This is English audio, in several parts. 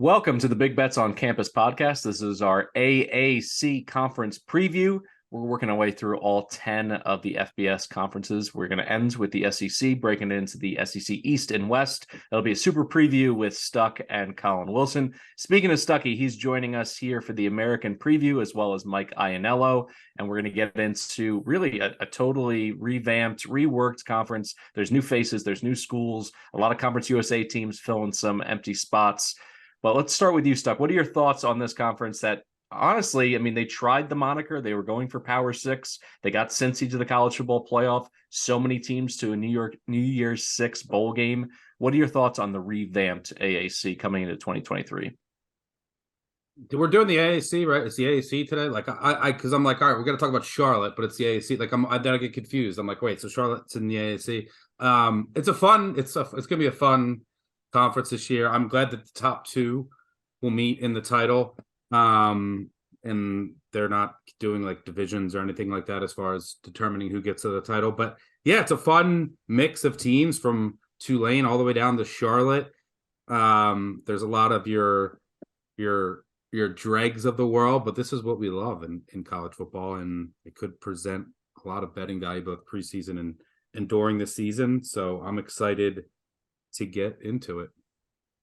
Welcome to the Big Bets on Campus podcast. This is our AAC conference preview. We're working our way through all 10 of the FBS conferences. We're going to end with the SEC, breaking into the SEC East and West. It'll be a super preview with Stuck and Colin Wilson. Speaking of Stucky, he's joining us here for the American preview, as well as Mike Iannello. And we're going to get into really a totally revamped, reworked conference. There's new faces, there's new schools, a lot of Conference USA teams filling some empty spots. But let's start with you, Stuck. What are your thoughts on this conference that, honestly, I mean, they tried the moniker. They were going for Power Six. They got Cincy to the college football playoff. So many teams to a New Year's Six bowl game. What are your thoughts on the revamped AAC coming into 2023? We're doing the AAC, right? It's the AAC today. Like because I'm like, all right, we're gonna talk about Charlotte, but it's the AAC. Like then I get confused. I'm like, wait, so Charlotte's in the AAC. It's gonna be a fun conference this year. I'm glad that the top two will meet in the title. And they're not doing like divisions or anything like that as far as determining who gets to the title. But yeah, it's a fun mix of teams from Tulane all the way down to Charlotte. There's a lot of your dregs of the world, but this is what we love in college football, and it could present a lot of betting value both preseason and during the season. So I'm excited to get into it.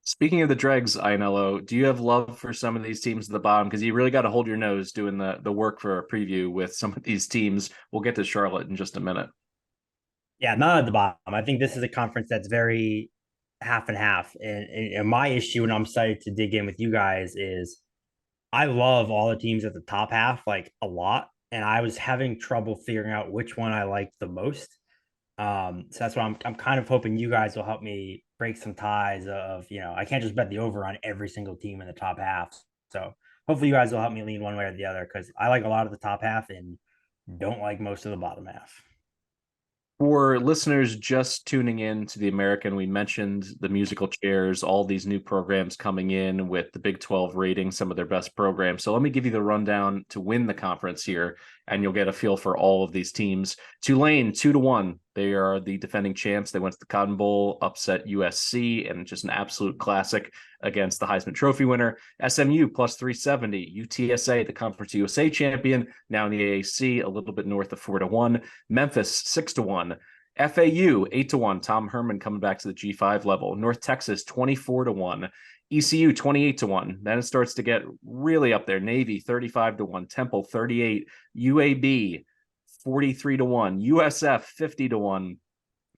Speaking of the dregs, Iannello, do you have love for some of these teams at the bottom? Because you really got to hold your nose doing the work for a preview with some of these teams. We'll get to Charlotte in just a minute. Yeah, not at the bottom. I think this is a conference that's very half and half. And my issue, and I'm excited to dig in with you guys, is I love all the teams at the top half, like a lot. And I was having trouble figuring out which one I liked the most. So that's why I'm kind of hoping you guys will help me break some ties of, I can't just bet the over on every single team in the top half. So hopefully you guys will help me lean one way or the other, because I like a lot of the top half and don't like most of the bottom half. For listeners just tuning in to the American, we mentioned the musical chairs, all these new programs coming in with the Big 12 rating some of their best programs. So let me give you the rundown to win the conference here, and you'll get a feel for all of these teams. Tulane, 2-1. They are the defending champs. They went to the Cotton Bowl, upset USC, and just an absolute classic against the Heisman Trophy winner. SMU, plus 370. UTSA, the Conference USA champion, now in the AAC, a little bit north of 4-1. Memphis, 6-1. FAU, 8-1. Tom Herman coming back to the G5 level. North Texas, 24-1. ECU, 28-1. Then it starts to get really up there. Navy, 35-1. Temple, 38. UAB, 43-1. USF, 50-1.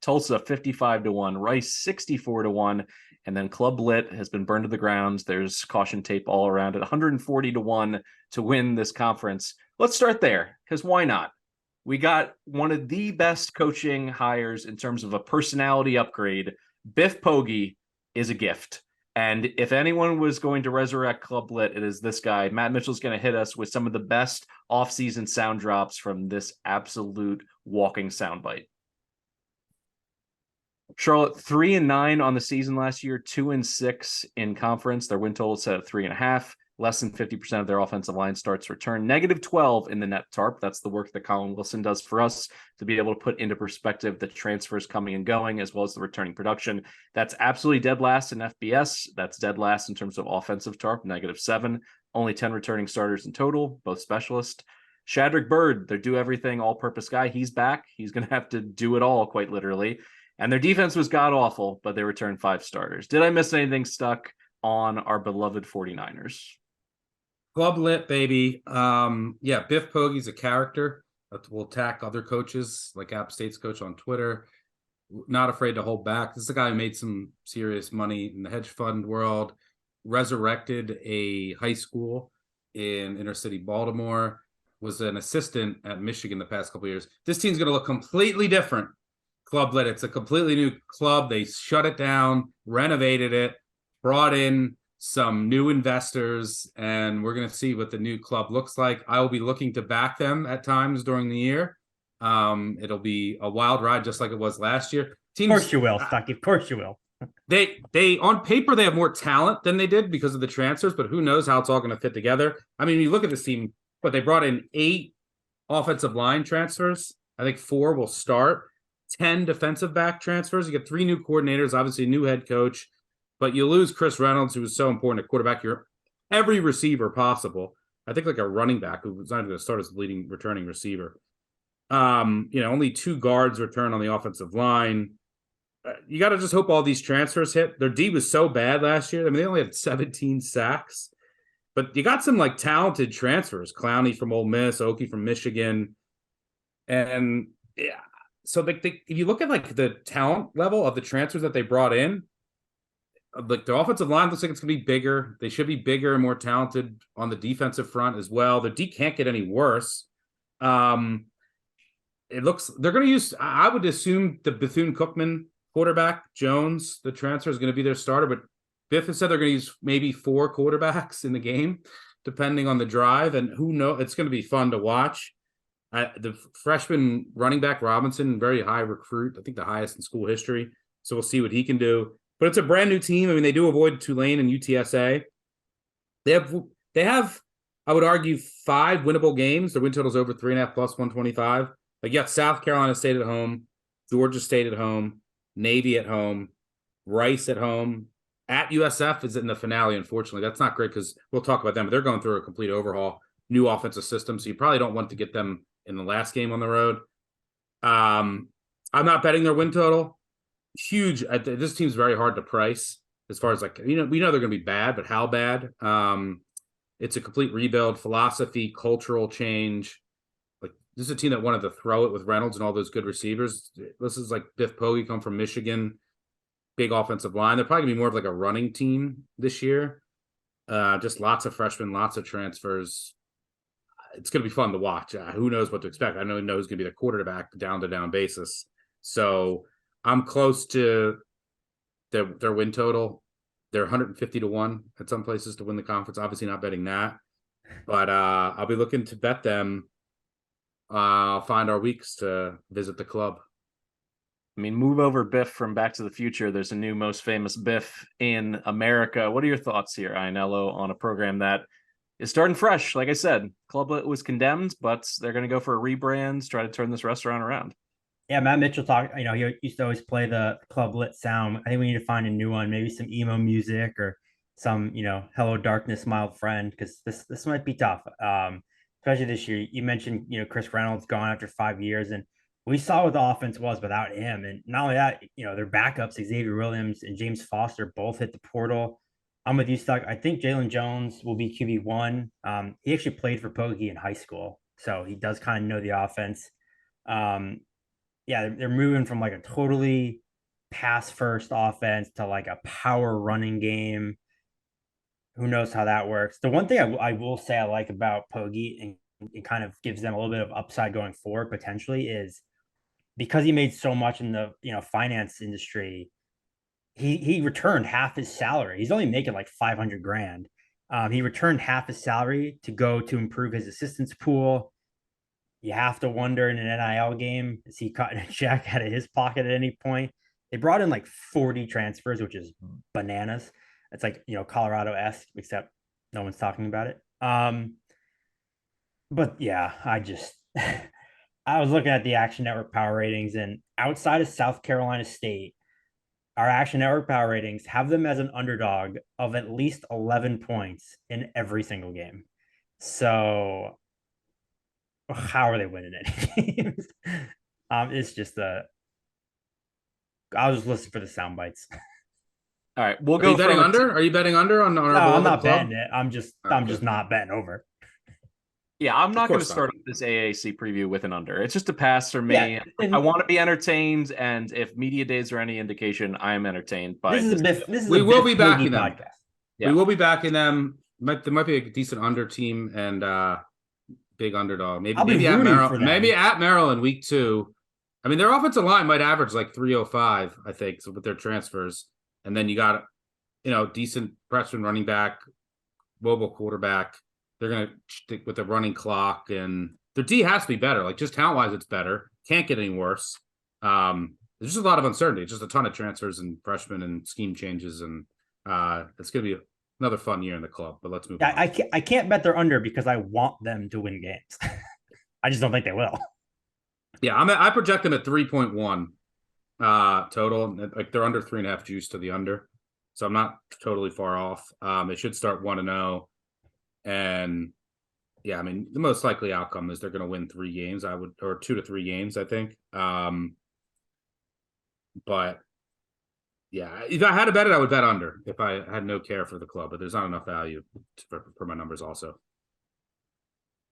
Tulsa, 55-1. Rice, 64-1. And then Club Lit has been burned to the ground. There's caution tape all around it. 140-1 to win this conference. Let's start there, because why not? We got one of the best coaching hires in terms of a personality upgrade. Biff Poggi is a gift. And if anyone was going to resurrect Club Lit, it is this guy. Matt Mitchell's going to hit us with some of the best offseason sound drops from this absolute walking soundbite. Charlotte, 3-9 on the season last year, 2-6 in conference. Their win total set at 3.5. Less than 50% of their offensive line starts return. -12 in the net tarp. That's the work that Colin Wilson does for us to be able to put into perspective the transfers coming and going, as well as the returning production. That's absolutely dead last in FBS. That's dead last in terms of offensive tarp, -7. Only 10 returning starters in total, both specialists. Shadrick Bird, their do everything, all-purpose guy. He's back. He's going to have to do it all, quite literally. And their defense was god-awful, but they returned 5 starters. Did I miss anything, Stuck, on our beloved 49ers? Club Lit, baby. Yeah, Biff Poggi's a character that will attack other coaches, like App State's coach on Twitter. Not afraid to hold back. This is a guy who made some serious money in the hedge fund world, resurrected a high school in inner city Baltimore, was an assistant at Michigan the past couple of years. This team's going to look completely different. Club Lit, it's a completely new club. They shut it down, renovated it, brought in some new investors, and we're going to see what the new club looks like. I will be looking to back them at times during the year. It'll be a wild ride, just like it was last year. Teams, of course you will, Stucky. Of course you will. They on paper, they have more talent than they did because of the transfers, but who knows how it's all going to fit together. I mean, you look at this team, but they brought in 8 offensive line transfers. I think 4 will start. 10 defensive back transfers. You get 3 new coordinators, obviously a new head coach. but you lose Chris Reynolds, who was so important at quarterback. You're every receiver possible. I think like a running back who was not even going to start as the leading returning receiver. Only 2 guards return on the offensive line. You got to just hope all these transfers hit. Their D was so bad last year. I mean, they only had 17 sacks, but you got some like talented transfers. Clowney from Ole Miss, Oki from Michigan. And yeah, so if you look at like the talent level of the transfers that they brought in, like the offensive line looks like it's going to be bigger. They should be bigger and more talented on the defensive front as well. Their D can't get any worse. It looks they're going to use. I would assume the Bethune-Cookman quarterback Jones, the transfer, is going to be their starter. But Biff has said they're going to use maybe 4 quarterbacks in the game, depending on the drive. And who knows? It's going to be fun to watch. The freshman running back Robinson, very high recruit. I think the highest in school history. So we'll see what he can do. But it's a brand new team. I mean, they do avoid Tulane and UTSA. They have, I would argue, 5 winnable games. Their win total is over 3.5 plus 125. Like, you got South Carolina State at home, Georgia State at home, Navy at home, Rice at home. At USF is in the finale, unfortunately. That's not great because we'll talk about them, but they're going through a complete overhaul, new offensive system, so you probably don't want to get them in the last game on the road. I'm not betting their win total. Huge. This team's very hard to price as far as like, we know they're going to be bad, but how bad? It's a complete rebuild, philosophy, cultural change. Like, this is a team that wanted to throw it with Reynolds and all those good receivers. This is like Biff Pogge come from Michigan, big offensive line. They're probably going to be more of like a running team this year. Just lots of freshmen, lots of transfers. It's going to be fun to watch. Who knows what to expect? I know who's going to be the quarterback down-to-down basis. So I'm close to their win total. They're 150-1 at some places to win the conference. Obviously not betting that. But I'll be looking to bet them. I'll find our weeks to visit the club. I mean, move over Biff from Back to the Future. There's a new most famous Biff in America. What are your thoughts here, Ianello, on a program that is starting fresh? Like I said, club was condemned, but they're going to go for a rebrand, try to turn this restaurant around. Yeah, Matt Mitchell talked, he used to always play the club lit sound. I think we need to find a new one, maybe some emo music or some, Hello Darkness, My Old Friend, because this might be tough. Especially this year. You mentioned, Chris Reynolds gone after 5 years, and we saw what the offense was without him. And not only that, their backups, Xavier Williams and James Foster, both hit the portal. I'm with you, Stuck. I think Jalen Jones will be QB1. He actually played for Pogge in high school, so he does kind of know the offense. They're moving from like a totally pass first offense to like a power running game. Who knows how that works? The one thing I will say I like about Pogge, and it kind of gives them a little bit of upside going forward potentially, is because he made so much in the finance industry. He returned half his salary. He's only making like $500,000. He returned half his salary to go to improve his assistance pool. You have to wonder in an NIL game, is he cutting a check out of his pocket at any point? They brought in like 40 transfers, which is bananas. It's like, Colorado-esque, except no one's talking about it. But yeah, I was looking at the Action Network power ratings, and outside of South Carolina State, our Action Network power ratings have them as an underdog of at least 11 points in every single game. So how are they winning any games? It's just I was just listening for the sound bites. All right, we'll go. Are you betting under? Are you betting under on our? No, I'm not betting it. I'm just not betting over. Yeah, I'm not going to start this AAC preview with an under. It's just a pass for me. Yeah, I want to be entertained, and if media days are any indication, I am entertained by this. We will be backing them. Yeah. We will be backing them. There might be a decent under team and big underdog. Maybe at Maryland week 2. I mean, their offensive line might average like 305, I think, so with their transfers. And then you got, decent freshman running back, mobile quarterback. They're going to stick with the running clock, and their D has to be better. Like, just talent-wise, it's better. Can't get any worse. There's just a lot of uncertainty. Just a ton of transfers and freshmen and scheme changes, and it's going to be another fun year in the club. But let's move on. I can't bet they're under because I want them to win games. I just don't think they will. Yeah, I project them at 3.1 total. Like, they're under 3.5 juice to the under. so I'm not totally far off. They should start 1-0, and yeah, I mean, the most likely outcome is they're going to win 3 games. Or 2 to 3 games, I think. But yeah, if I had to bet it, I would bet under if I had no care for the club. But there's not enough value for my numbers also.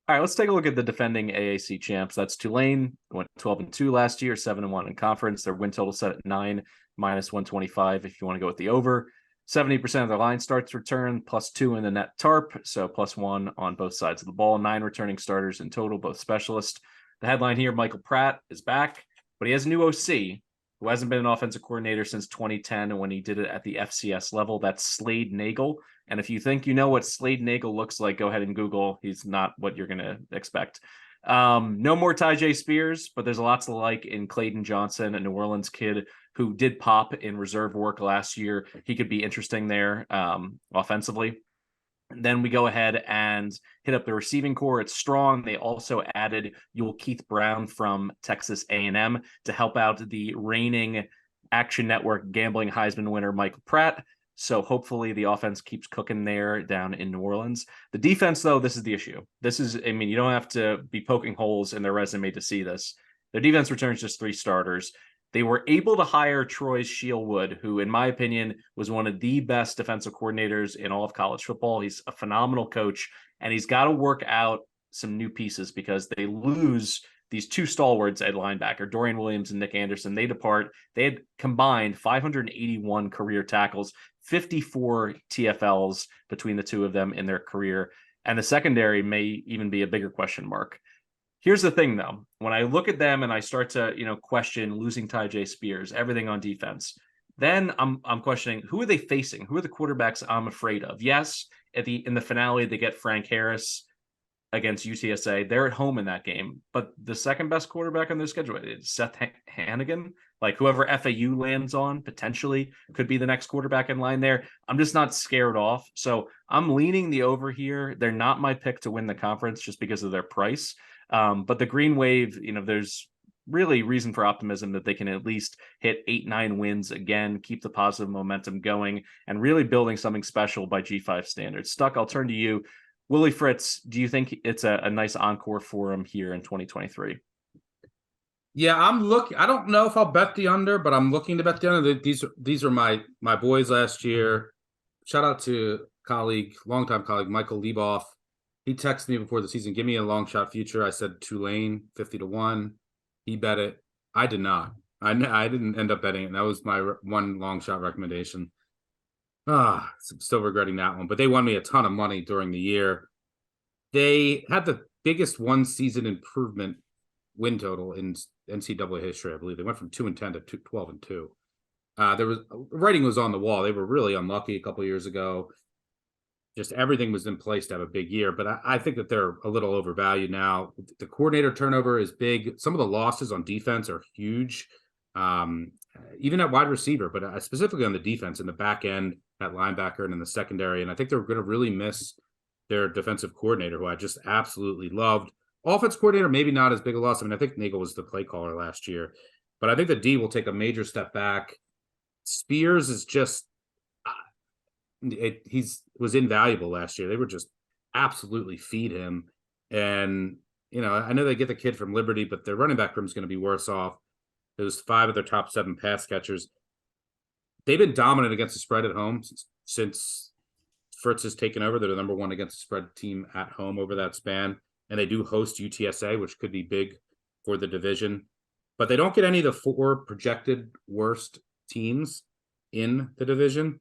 All right, let's take a look at the defending AAC champs. That's Tulane. Went 12-2 last year, 7-1 in conference. Their win total set at 9, -125 if you want to go with the over. 70% of their line starts return, +2 in the net tarp, so +1 on both sides of the ball. 9 returning starters in total, both specialists. The headline here, Michael Pratt is back, but he has a new OC who hasn't been an offensive coordinator since 2010 and when he did it at the FCS level. That's Slade Nagel. And if you think you know what Slade Nagel looks like, go ahead and Google. He's not what you're going to expect. No more Tyjae Spears, but there's lots to like in Clayton Johnson, a New Orleans kid who did pop in reserve work last year. He could be interesting there offensively. Then we go ahead and hit up the receiving core. It's strong. They also added Yul Keith Brown from Texas A&M to help out the reigning Action Network gambling Heisman winner, Michael Pratt. So hopefully the offense keeps cooking there down in New Orleans. The defense, though, this is the issue. I mean, you don't have to be poking holes in their resume to see this. Their defense returns just 3 starters. They were able to hire Troy Shielwood, who, in my opinion, was one of the best defensive coordinators in all of college football. He's a phenomenal coach, and he's got to work out some new pieces because they lose these 2 stalwarts at linebacker, Dorian Williams and Nick Anderson. They depart. They had combined 581 career tackles, 54 TFLs between the 2 of them in their career, and the secondary may even be a bigger question mark. Here's the thing, though. When I look at them and I start to, question losing Tyjae Spears, everything on defense, then I'm questioning who are they facing? Who are the quarterbacks I'm afraid of? Yes, in the finale they get Frank Harris against UTSA. They're at home in that game, but the second best quarterback on their schedule is Seth Hannigan. Like whoever FAU lands on potentially could be the next quarterback in line there. I'm just not scared off. So I'm leaning the over here. They're not my pick to win the conference just because of their price. But the Green Wave, there's really reason for optimism that they can at least hit 8-9 wins again, keep the positive momentum going, and really building something special by G5 standards. Stuck, I'll turn to you. Willie Fritz, do you think it's a nice encore for him here in 2023? Yeah, I don't know if I'll bet the under, but I'm looking to bet the under. These are my boys last year. Shout out to longtime colleague Michael Lieboff. He texted me before the season, give me a long shot future. I said Tulane 50-1. He bet it. I did not. I didn't end up betting it. And that was my one long shot recommendation. I'm still regretting that one. But they won me a ton of money during the year. They had the biggest one season improvement win total in NCAA history, I believe. They went from 2-10 to 12-2. Writing was on the wall. They were really unlucky a couple of years ago. Just everything was in place to have a big year, but I think that they're a little overvalued now. The coordinator turnover is big. Some of the losses on defense are huge, even at wide receiver, but specifically on the defense in the back end at linebacker and in the secondary. And I think they're going to really miss their defensive coordinator, who I just absolutely loved. Offense coordinator, maybe not as big a loss. I mean, I think Nagel was the play caller last year, but I think the D will take a major step back. Spears is just was invaluable last year. They were just absolutely feed him. And, I know they get the kid from Liberty, but their running back room is going to be worse off. It was 5 of their top 7 pass catchers. They've been dominant against the spread at home since Fritz has taken over. They're the number 1 against the spread team at home over that span. And they do host UTSA, which could be big for the division. But they don't get any of the 4 projected worst teams in the division.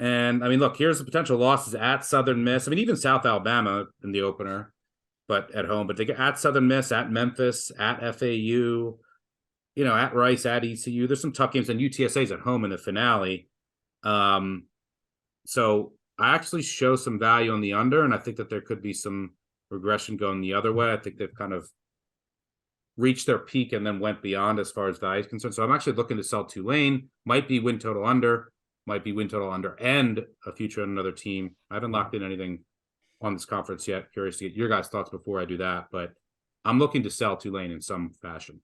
And, I mean, look, here's the potential losses at Southern Miss. I mean, even South Alabama in the opener, but at home. But they get at Southern Miss, at Memphis, at FAU, at Rice, at ECU. There's some tough games. And UTSA's at home in the finale. So I actually show some value on the under, and I think that there could be some regression going the other way. I think they've kind of reached their peak and then went beyond as far as value is concerned. So I'm actually looking to sell Tulane. Might be win total under and a future on another team. I haven't locked in anything on this conference yet. Curious to get your guys' thoughts before I do that, but I'm looking to sell Tulane in some fashion.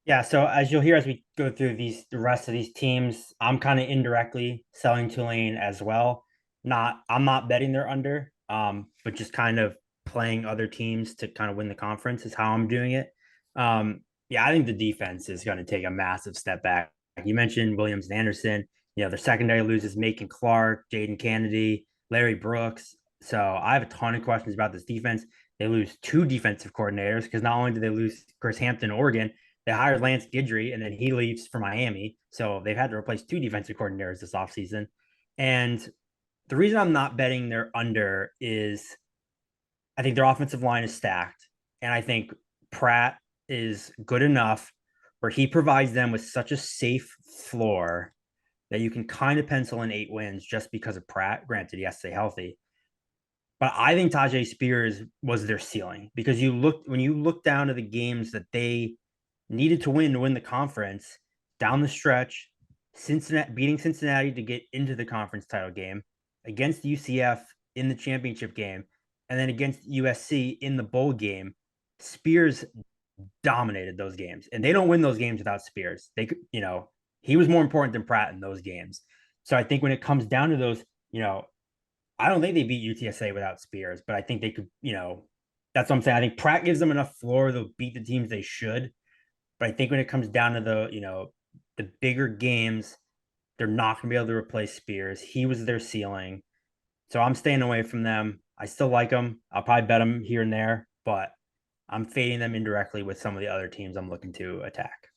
Yeah, so as you'll hear as we go through the rest of these teams, I'm kind of indirectly selling Tulane as well. I'm not betting they're under, but just kind of playing other teams to kind of win the conference is how I'm doing it. Yeah, I think the defense is going to take a massive step back. You mentioned Williams and Anderson. Their secondary loses Macon Clark, Jaden Kennedy, Larry Brooks. So I have a ton of questions about this defense. They lose two defensive coordinators because not only did they lose Chris Hampton, Oregon, they hired Lance Guidry, and then he leaves for Miami. So they've had to replace two defensive coordinators this offseason. And the reason I'm not betting they're under is I think their offensive line is stacked. And I think Pratt is good enough where he provides them with such a safe floor that you can kind of pencil in 8 wins just because of Pratt. Granted, he has to stay healthy. But I think Tajay Spears was their ceiling because when you look down to the games that they needed to win the conference down the stretch, beating Cincinnati to get into the conference title game, against UCF in the championship game, and then against USC in the bowl game. Spears dominated those games, and they don't win those games without Spears. He was more important than Pratt in those games. So I think when it comes down to those, I don't think they beat UTSA without Spears, but I think they could, that's what I'm saying. I think Pratt gives them enough floor to beat the teams they should. But I think when it comes down to the bigger games, they're not going to be able to replace Spears. He was their ceiling. So I'm staying away from them. I still like them. I'll probably bet them here and there, but I'm fading them indirectly with some of the other teams I'm looking to attack.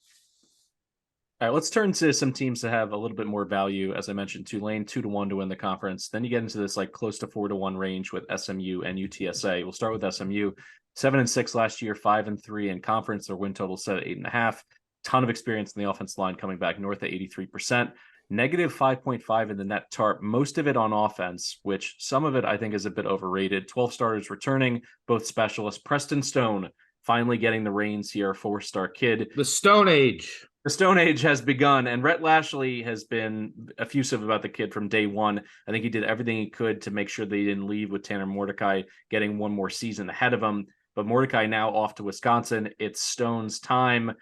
All right, let's turn to some teams that have a little bit more value. As I mentioned, Tulane 2-1 to win the conference. Then you get into this like close to 4-1 range with SMU and UTSA. We'll start with SMU. 7-6 last year, 5-3 in conference. Their win total set at 8.5. Ton of experience in the offense line, coming back north at 83%. Negative 5.5 in the net TARP, most of it on offense, which some of it I think is a bit overrated. 12 starters returning, both specialists. Preston Stone finally getting the reins here, 4-star kid. The Stone Age. The Stone Age has begun, and Rhett Lashley has been effusive about the kid from day one. I think he did everything he could to make sure they didn't leave with Tanner Mordecai getting one more season ahead of him. But Mordecai now off to Wisconsin. It's Stone's time.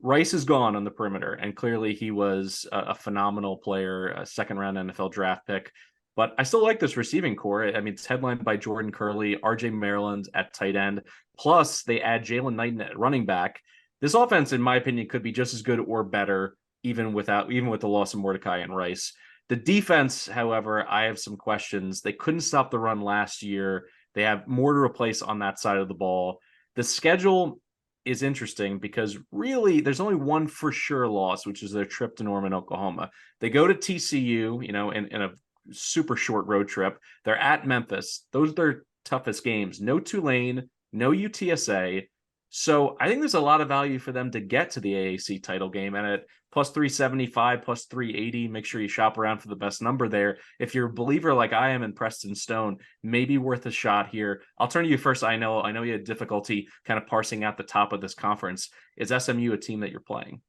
Rice is gone on the perimeter, and clearly he was a phenomenal player, a second-round NFL draft pick. But I still like this receiving core. I mean, it's headlined by Jordan Curley, RJ Maryland at tight end. Plus, they add Jalen Knighton at running back. This offense, in my opinion, could be just as good or better, even with the loss of Mordecai and Rice. The defense, however, I have some questions. They couldn't stop the run last year. They have more to replace on that side of the ball. The schedule is interesting because really there's only one for sure loss, which is their trip to Norman, Oklahoma. They go to TCU, in a super short road trip. They're at Memphis. Those are their toughest games. No Tulane, no UTSA. So I think there's a lot of value for them to get to the AAC title game, and at plus 375, plus 380, make sure you shop around for the best number there. If you're a believer like I am in Preston Stone, maybe worth a shot here. I'll turn to you first. I know you had difficulty kind of parsing out the top of this conference. Is SMU a team that you're playing?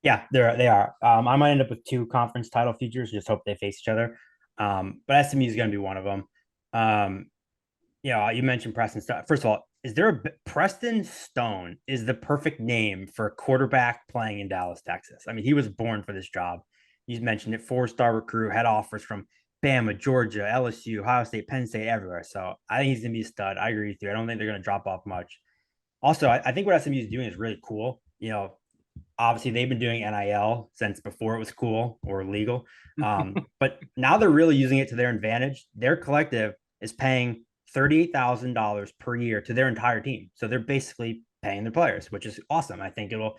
Yeah, they are. I might end up with two conference title futures. Just hope they face each other. But SMU is going to be one of them. You mentioned Preston Stone. First of all, Preston Stone is the perfect name for a quarterback playing in Dallas, Texas. I mean, he was born for this job. You mentioned it, 4-star recruit, had offers from Bama, Georgia, LSU, Ohio State, Penn State, everywhere. So I think he's going to be a stud. I agree with you. I don't think they're going to drop off much. Also, I think what SMU is doing is really cool. Obviously they've been doing NIL since before it was cool or legal. But now they're really using it to their advantage. Their collective is paying $38,000 per year to their entire team. So they're basically paying their players, which is awesome. I think it'll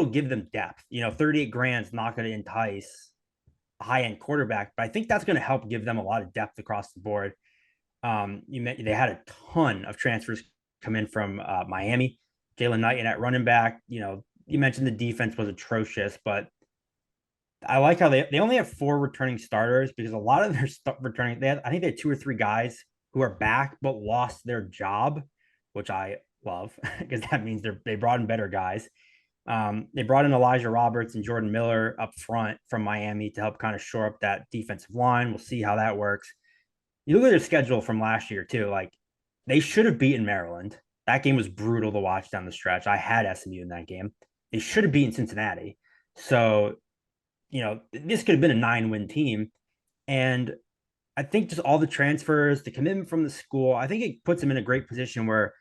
give them depth. 38 grand is not going to entice a high-end quarterback, but I think that's going to help give them a lot of depth across the board. They had a ton of transfers come in from Miami. Jalen Knighton at running back. You mentioned the defense was atrocious, but I like how they only have 4 returning starters because a lot of their returning, I think they had 2 or 3 guys who are back but lost their job, which I love because that means they brought in better guys. They brought in Elijah Roberts and Jordan Miller up front from Miami to help kind of shore up that defensive line. We'll see how that works. You look at their schedule from last year too. Like they should have beaten Maryland. That game was brutal to watch down the stretch. I had SMU in that game. They should have beaten Cincinnati. So, this could have been a 9-win team. And I think just all the transfers, the commitment from the school, I think it puts them in a great position where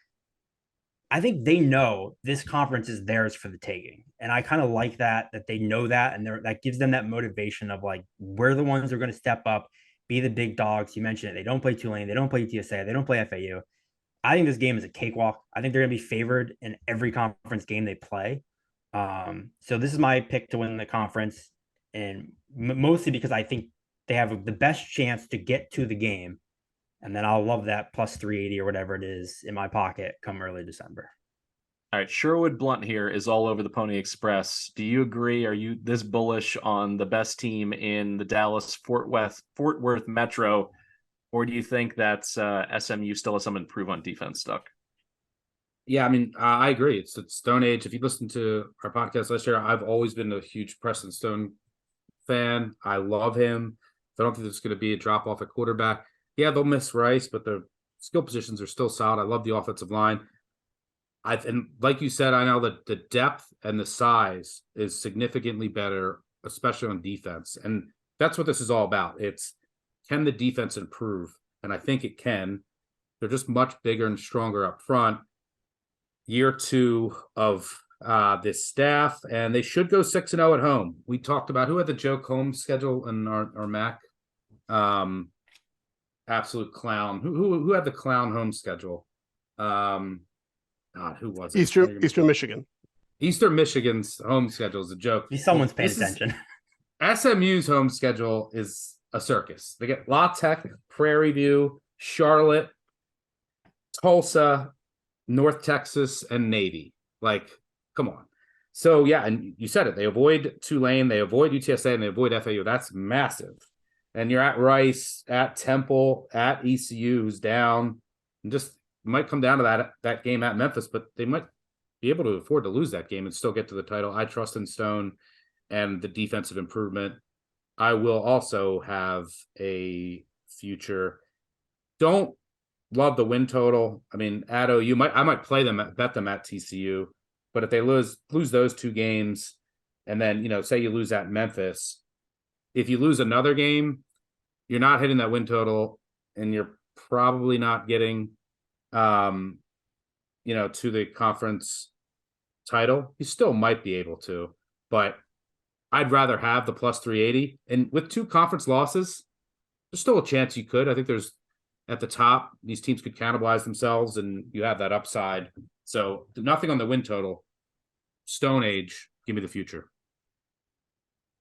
I think they know this conference is theirs for the taking. And I kind of like that they know that, and that gives them that motivation of like, we're the ones who are going to step up, be the big dogs. You mentioned it. They don't play Tulane. They don't play UTSA. They don't play FAU. I think this game is a cakewalk. I think they're going to be favored in every conference game they play. So this is my pick to win the conference, and mostly because I think they have the best chance to get to the game. And then I'll love that plus 380 or whatever it is in my pocket come early December. All right, Sherwood Blunt here is all over the Pony Express. Do you agree? Are you this bullish on the best team in the Dallas Fort Worth Metro, or do you think that SMU still has something to prove on defense, Duck? Yeah, I mean, I agree. It's Stone Age. If you listen to our podcast last year, I've always been a huge Preston Stone fan. I love him. I don't think there's going to be a drop off at quarterback. Yeah, they'll miss Rice, but the skill positions are still solid. I love the offensive line. And like you said, I know that the depth and the size is significantly better, especially on defense. And that's what this is all about. It's, can the defense improve? And I think it can. They're just much bigger and stronger up front. Year 2 of this staff, and they should go 6-0 at home. We talked about who had the joke home schedule in our MAC. Absolute clown. Who had the clown home schedule? God, who was it? Eastern Michigan. Eastern Michigan's home schedule is a joke. Someone's paying attention. SMU's home schedule is a circus. They get La Tech, Prairie View, Charlotte, Tulsa, North Texas, and Navy. Like, come on. So, yeah, and you said it. They avoid Tulane, they avoid UTSA, and they avoid FAU. That's massive. And you're at Rice, at Temple, at ECU, who's down. And just might come down to that game at Memphis, but they might be able to afford to lose that game and still get to the title. I trust in Stone and the defensive improvement. I will also have a future. Don't love the win total. I mean, at OU, I might play them, bet them at TCU, but if they lose those 2 games, and then say you lose at Memphis, if you lose another game, you're not hitting that win total, and you're probably not getting, to the conference title. You still might be able to, but I'd rather have the plus 380. And with 2 conference losses, there's still a chance you could. I think there's at the top, these teams could cannibalize themselves, and you have that upside. So nothing on the win total. Stone Age, give me the future.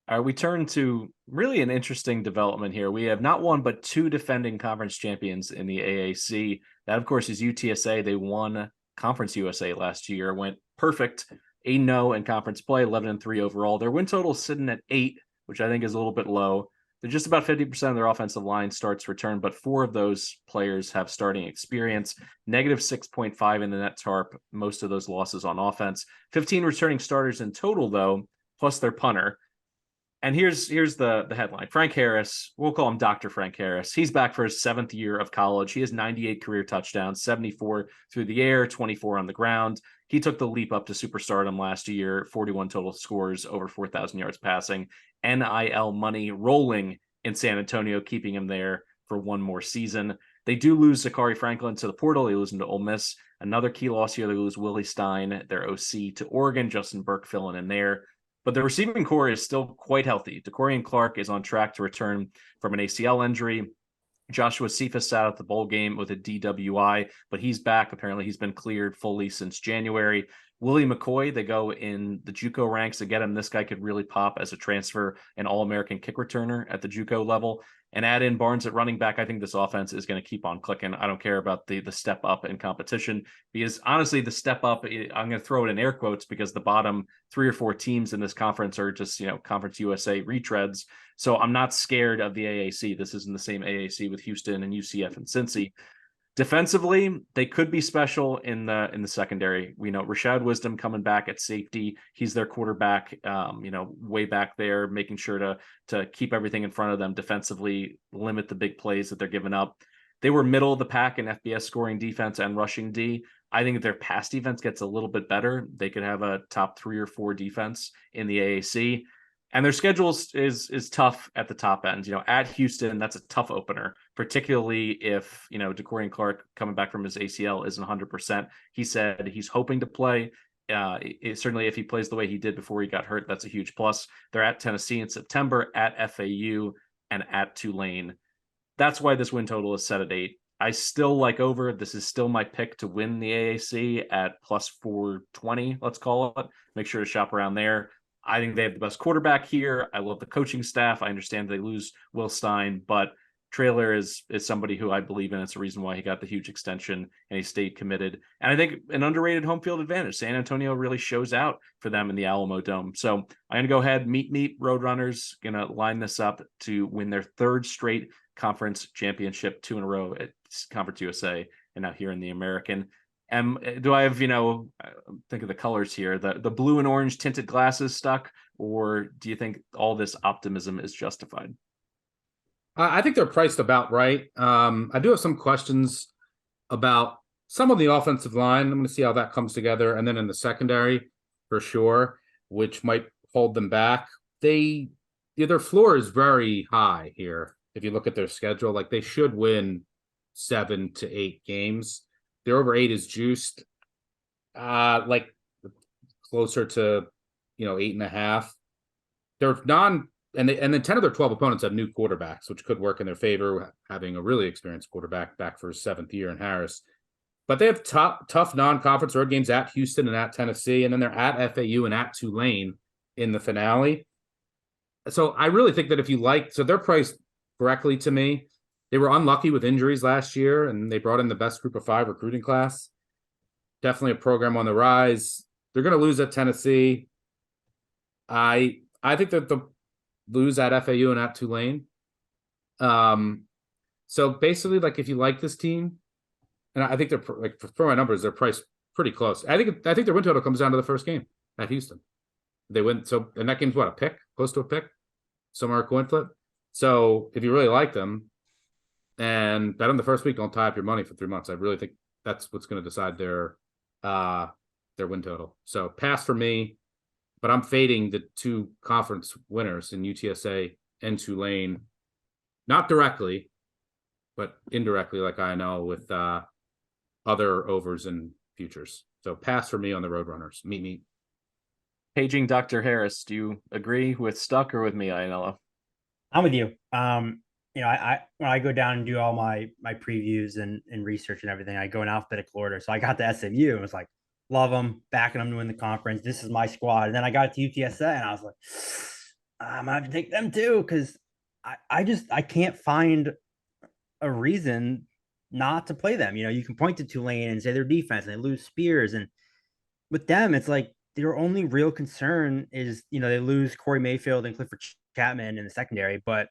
All right, we turn to really an interesting development here. We have not one, but 2 defending conference champions in the AAC. That, of course, is UTSA. They won Conference USA last year, went perfect, 8-0 in conference play, 11-3 overall. Their win total is sitting at 8, which I think is a little bit low. They're just about 50% of their offensive line starts return, but 4 of those players have starting experience. Negative 6.5 in the net TARP, most of those losses on offense. 15 returning starters in total, though, plus their punter. And here's the headline. Frank Harris, we'll call him Dr. Frank Harris. He's back for his 7th year of college. He has 98 career touchdowns, 74 through the air, 24 on the ground. He took the leap up to superstardom last year, 41 total scores, over 4,000 yards passing. NIL money rolling in San Antonio, keeping him there for one more season. They do lose Zachary Franklin to the portal. They lose him to Ole Miss. Another key loss here, they lose Willie Stein, their OC, to Oregon. Justin Burke filling in there. But the receiving core is still quite healthy. DeCorian Clark is on track to return from an ACL injury. Joshua Cephas sat out the bowl game with a DWI, but he's back. Apparently, he's been cleared fully since January. Willie McCoy, they go in the JUCO ranks to get him. This guy could really pop as a transfer and All-American kick returner at the JUCO level. And add in Barnes at running back. I think this offense is going to keep on clicking. I don't care about the step up in competition, because honestly, the step up, I'm going to throw it in air quotes, because the bottom 3 or 4 teams in this conference are just, Conference USA retreads. So I'm not scared of the AAC. This isn't the same AAC with Houston and UCF and Cincy. Defensively, they could be special in the secondary. We know Rashad Wisdom coming back at safety. He's their quarterback, way back there, making sure to keep everything in front of them defensively, limit the big plays that they're giving up. They were middle of the pack in FBS scoring defense and rushing D. I think if their pass defense gets a little bit better, they could have a top 3 or 4 defense in the AAC. And their schedule is tough at the top end. At Houston, that's a tough opener, particularly if DeCorian Clark coming back from his ACL isn't 100%. He said he's hoping to play. Certainly, if he plays the way he did before he got hurt, that's a huge plus. They're at Tennessee in September, at FAU, and at Tulane. That's why this win total is set at 8. I still like over. This is still my pick to win the AAC at plus 420, let's call it. Make sure to shop around there. I think they have the best quarterback here. I love the coaching staff. I understand they lose Will Stein, but Traylor is somebody who I believe in. It's a reason why he got the huge extension and he stayed committed. And I think an underrated home field advantage. San Antonio really shows out for them in the Alamo Dome. So I'm going to go ahead, meet Roadrunners, going to line this up to win their 3rd straight conference championship, 2 in a row at Conference USA and now here in the American. Do I have, think of the colors here, the blue and orange tinted glasses stuck, or do you think all this optimism is justified? I think they're priced about right. I do have some questions about some of the offensive line. I'm going to see how that comes together. And then in the secondary, for sure, which might hold them back. Their floor is very high here. If you look at their schedule, like they should win 7 to 8 games. Their over 8 is juiced, like closer to 8.5. They're and then 10 of their 12 opponents have new quarterbacks, which could work in their favor, having a really experienced quarterback back for his 7th year in Harris. But they have tough non-conference road games at Houston and at Tennessee, and then they're at FAU and at Tulane in the finale. So I really think that they're priced correctly to me. They were unlucky with injuries last year, and they brought in the best group of 5 recruiting class. Definitely a program on the rise. They're going to lose at Tennessee. I think that they'll lose at FAU and at Tulane. So basically, like if you like this team, and I think they're like for my numbers, they're priced pretty close. I think their win total comes down to the first game at Houston. They win, and that game's what, a pick, close to a pick, somewhere a coin flip. So if you really like them, and bet on the first week, don't tie up your money for 3 months. I really think that's what's going to decide their win total. So pass for me, but I'm fading the 2 conference winners in UTSA and Tulane, not directly, but indirectly, like I know with other overs and futures. So pass for me on the Roadrunners. Meet me. Paging Dr. Harris, do you agree with Stuck or with me, Ianello? I'm with you. I when I go down and do all my previews and research and everything, I go in alphabetical order. So I got to SMU and was like, love them, backing them to win the conference. This is my squad. And then I got to UTSA and I was like, I'm gonna have to take them too, because I can't find a reason not to play them. You can point to Tulane and say their defense and they lose Spears, and with them, it's like their only real concern is they lose Corey Mayfield and Clifford Chapman in the secondary, but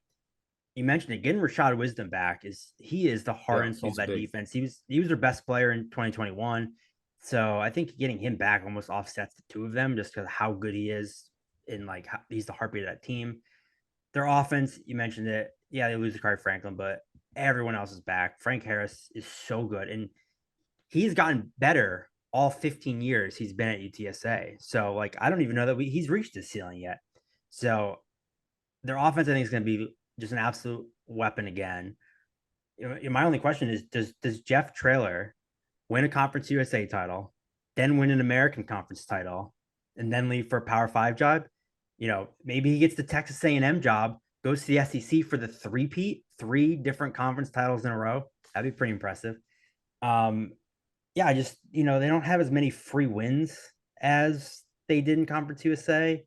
you mentioned it, getting Rashad Wisdom back is the heart and soul of that defense. He was their best player in 2021. So I think getting him back almost offsets the 2 of them just because of how good he is and he's the heartbeat of that team. Their offense, you mentioned it. Yeah, they lose to Kari Franklin, but everyone else is back. Frank Harris is so good, and he's gotten better all 15 years he's been at UTSA. So I don't even know that he's reached his ceiling yet. So their offense, I think, is going to be just an absolute weapon again. My only question is, does Jeff Traylor win a Conference USA title, then win an American Conference title, and then leave for a Power 5 job? Maybe he gets the Texas A&M job, goes to the SEC for the 3-peat, 3 different conference titles in a row. That'd be pretty impressive. They don't have as many free wins as they did in Conference USA.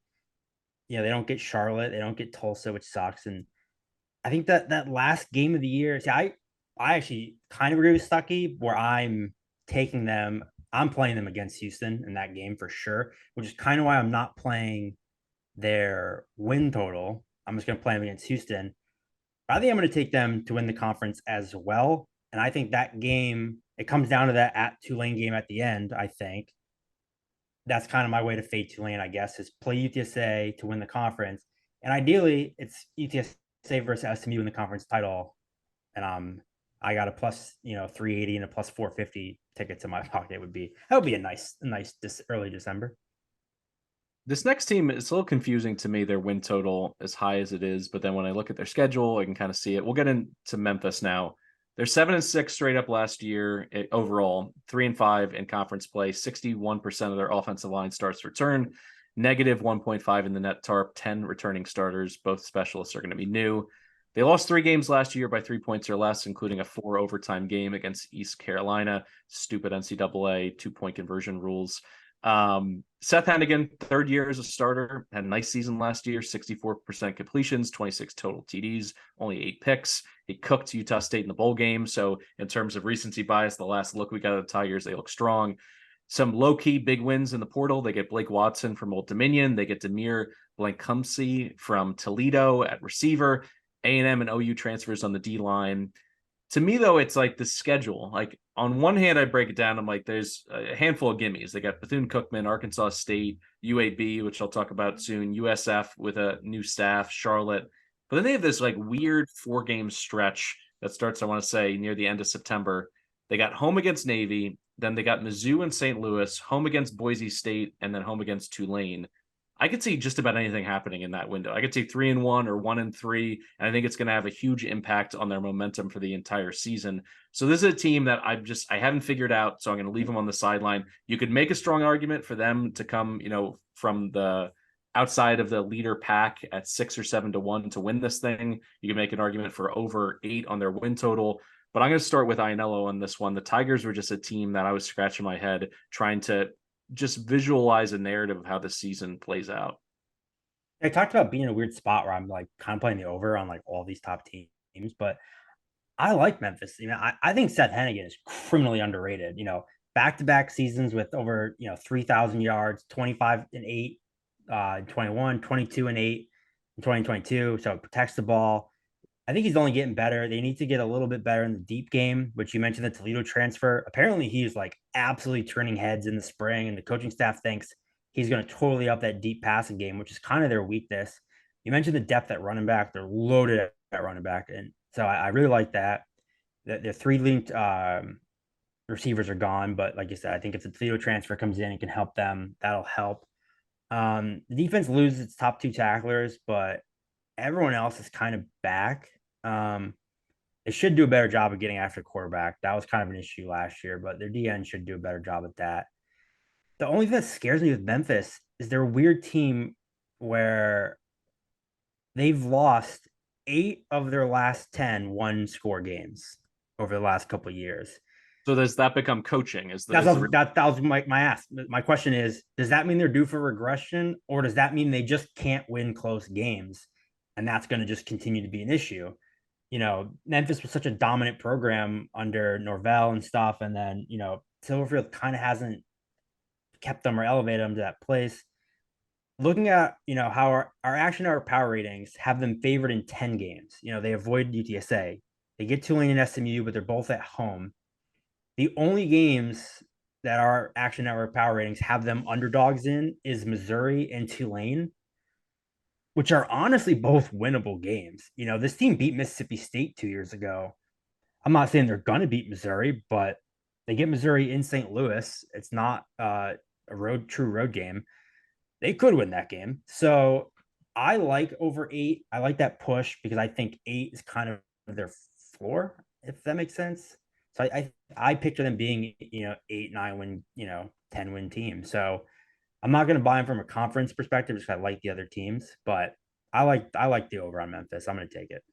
They don't get Charlotte, they don't get Tulsa, which sucks. And I think that last game of the year, I actually kind of agree with Stuckey, where I'm taking them. I'm playing them against Houston in that game for sure, which is kind of why I'm not playing their win total. I'm just going to play them against Houston. But I think I'm going to take them to win the conference as well. And I think that game, it comes down to that at Tulane game at the end, I think. That's kind of my way to fade Tulane, I guess, is play UTSA to win the conference. And ideally, it's UTSA versus SMU in the conference title. And I got a plus, 380 and a plus 450 ticket to my pocket. That would be a nice early December. This next team is a little confusing to me, their win total as high as it is, but then when I look at their schedule, I can kind of see it. We'll get into Memphis now. They're 7-6 straight up last year overall, 3-5 in conference play, 61% of their offensive line starts return, negative 1.5 in the net tarp, 10 returning starters. Both specialists are going to be new. They lost 3 games last year by 3 points or less, including a 4 overtime game against East Carolina. Stupid NCAA 2-point conversion rules. Seth Hennigan, third year as a starter, had a nice season last year, 64% completions, 26 total TDs, only 8 picks. He cooked Utah State in the bowl game. So in terms of recency bias, the last look we got at the Tigers, they look strong. Some low-key big wins in the portal. They get Blake Watson from Old Dominion. They get Demir Blankumsey from Toledo at receiver. A&M and OU transfers on the D-line. To me, though, it's like the schedule. Like, on one hand, I break it down. I'm like, there's a handful of gimmies. They got Bethune-Cookman, Arkansas State, UAB, which I'll talk about soon, USF with a new staff, Charlotte. But then they have this like weird 4-game stretch that starts, I want to say, near the end of September. They got home against Navy, then they got Mizzou and St. Louis, home against Boise State, and then home against Tulane. I could see just about anything happening in that window. I could see 3-1 or 1-3, and I think it's going to have a huge impact on their momentum for the entire season. So this is a team that I haven't figured out, so I'm going to leave them on the sideline. You could make a strong argument for them to come, from the outside of the leader pack at 6 or 7 to 1 to win this thing. You can make an argument for over 8 on their win total. But I'm going to start with Ianello on this one. The Tigers were just a team that I was scratching my head trying to just visualize a narrative of how the season plays out. I talked about being in a weird spot where I'm like kind of playing the over on like all these top teams, but I like Memphis. I think Seth Hennigan is criminally underrated. Back-to-back seasons with over 3,000 yards, 25-8, 21, 22-8 in 2022. So it protects the ball. I think he's only getting better. They need to get a little bit better in the deep game, which you mentioned the Toledo transfer. Apparently, he's like absolutely turning heads in the spring, and the coaching staff thinks he's going to totally up that deep passing game, which is kind of their weakness. You mentioned the depth at running back. They're loaded at running back, and so I really like that. The 3 linked receivers are gone, but like you said, I think if the Toledo transfer comes in and can help them, that'll help. The defense loses its top 2 tacklers, but everyone else is kind of back. They should do a better job of getting after quarterback. That was kind of an issue last year, but their DN should do a better job at that. The only thing that scares me with Memphis is they're a weird team where they've lost 8 of their last 10 one-score games over the last couple of years. So does that become coaching? That was my ask. My question is, does that mean they're due for regression, or does that mean they just can't win close games? And that's going to just continue to be an issue. Memphis was such a dominant program under Norvell and stuff. And then, Silverfield kind of hasn't kept them or elevated them to that place. Looking at, how our action hour power ratings have them favored in 10 games. They avoid UTSA. They get Tulane and SMU, but they're both at home. The only games that our action hour power ratings have them underdogs in is Missouri and Tulane, which are honestly both winnable games. This team beat Mississippi State 2 years ago. I'm not saying they're going to beat Missouri, but they get Missouri in St. Louis. It's not a true road game. They could win that game. So I like over 8. I like that push because I think 8 is kind of their floor, if that makes sense. So I picture them being, 8, 9 win, 10 win team. So I'm not going to buy them from a conference perspective because I like the other teams, but I like the over on Memphis. I'm going to take it.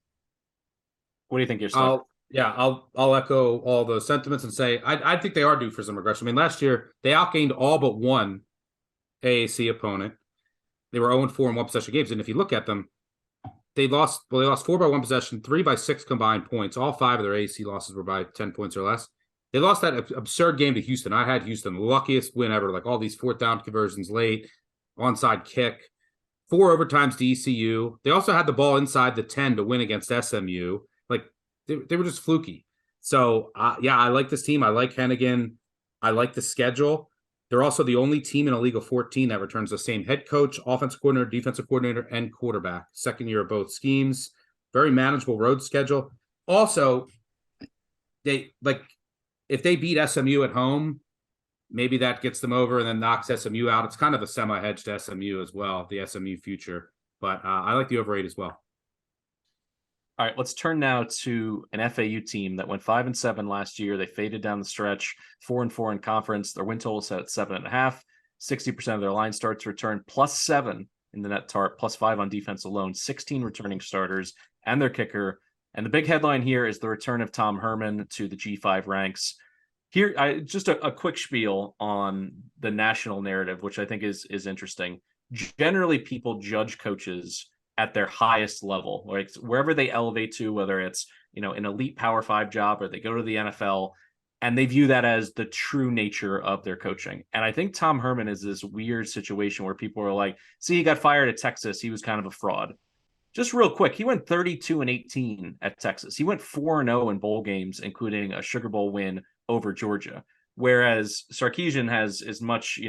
What do you think you're stuck? I'll echo all the sentiments and say I think they are due for some regression. I mean, last year they outgained all but one AAC opponent. They were 0-4 in one possession games, and if you look at them, they lost 4 by 1 possession, 3 by 6 combined points. All 5 of their AAC losses were by 10 points or less. They lost that absurd game to Houston. I had Houston, luckiest win ever, like all these 4th down conversions late, onside kick, 4 overtimes to ECU. They also had the ball inside the 10 to win against SMU. Like, they were just fluky. So, I like this team. I like Hennigan. I like the schedule. They're also the only team in a league of 14 that returns the same head coach, offensive coordinator, defensive coordinator, and quarterback. Second year of both schemes. Very manageable road schedule. Also, they like if they beat SMU at home, maybe that gets them over and then knocks SMU out. It's kind of a semi-hedge to SMU as well, the SMU future. But I like the over 8 as well. All right, let's turn now to an FAU team that went 5-7 last year. They faded down the stretch, 4-4 in conference. Their win total set at 7.5. 60% of their line starts return, +7 in the net tarp, +5 on defense alone. 16 returning starters and their kicker. And the big headline here is the return of Tom Herman to the G5 ranks. Here, just a quick spiel on the national narrative, which I think is interesting. Generally, people judge coaches at their highest level, like wherever they elevate to, whether it's, an elite Power 5 job or they go to the NFL, and they view that as the true nature of their coaching. And I think Tom Herman is this weird situation where people are like, see, he got fired at Texas. He was kind of a fraud. Just real quick, he went 32-18 at Texas. He went 4-0 in bowl games, including a Sugar Bowl win over Georgia. Whereas Sarkisian has as much,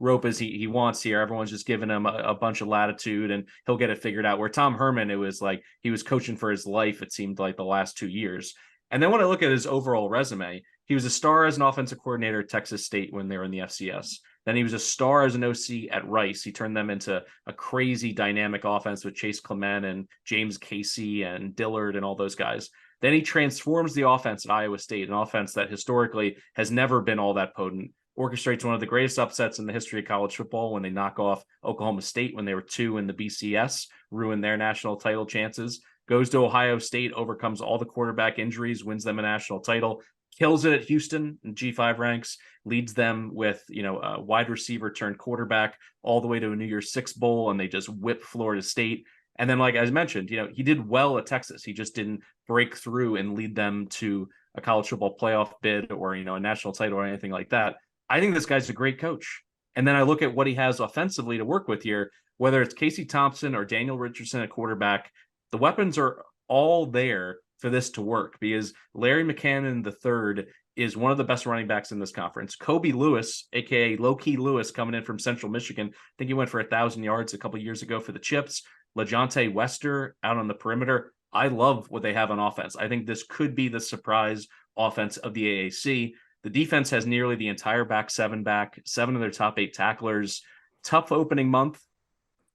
rope as he wants here. Everyone's just giving him a bunch of latitude and he'll get it figured out. Where Tom Herman, it was like he was coaching for his life, it seemed like the last 2 years. And then when I look at his overall resume, he was a star as an offensive coordinator at Texas State when they were in the FCS. Then he was a star as an OC at Rice. He turned them into a crazy dynamic offense with Chase Clement and James Casey and Dillard and all those guys. Then he transforms the offense at Iowa State, an offense that historically has never been all that potent, orchestrates one of the greatest upsets in the history of college football when they knock off Oklahoma State when they were 2 in the BCS, ruin their national title chances, goes to Ohio State, overcomes all the quarterback injuries, wins them a national title, kills it at Houston in G5 ranks, leads them with, a wide receiver turned quarterback all the way to a New Year's Six bowl, and they just whip Florida State. And then, like as mentioned, he did well at Texas. He just didn't break through and lead them to a college football playoff bid or, a national title or anything like that. I think this guy's a great coach. And then I look at what he has offensively to work with here, whether it's Casey Thompson or Daniel Richardson at quarterback, the weapons are all there for this to work because Larry McCannon III is one of the best running backs in this conference. Kobe Lewis, aka Low-Key Lewis, coming in from Central Michigan. I think he went for 1,000 yards a couple years ago for the Chips. LaJohntay Wester out on the perimeter. I love what they have on offense. I think this could be the surprise offense of the AAC. The defense has nearly the entire back 7 back, 7 of their top 8 tacklers. Tough opening month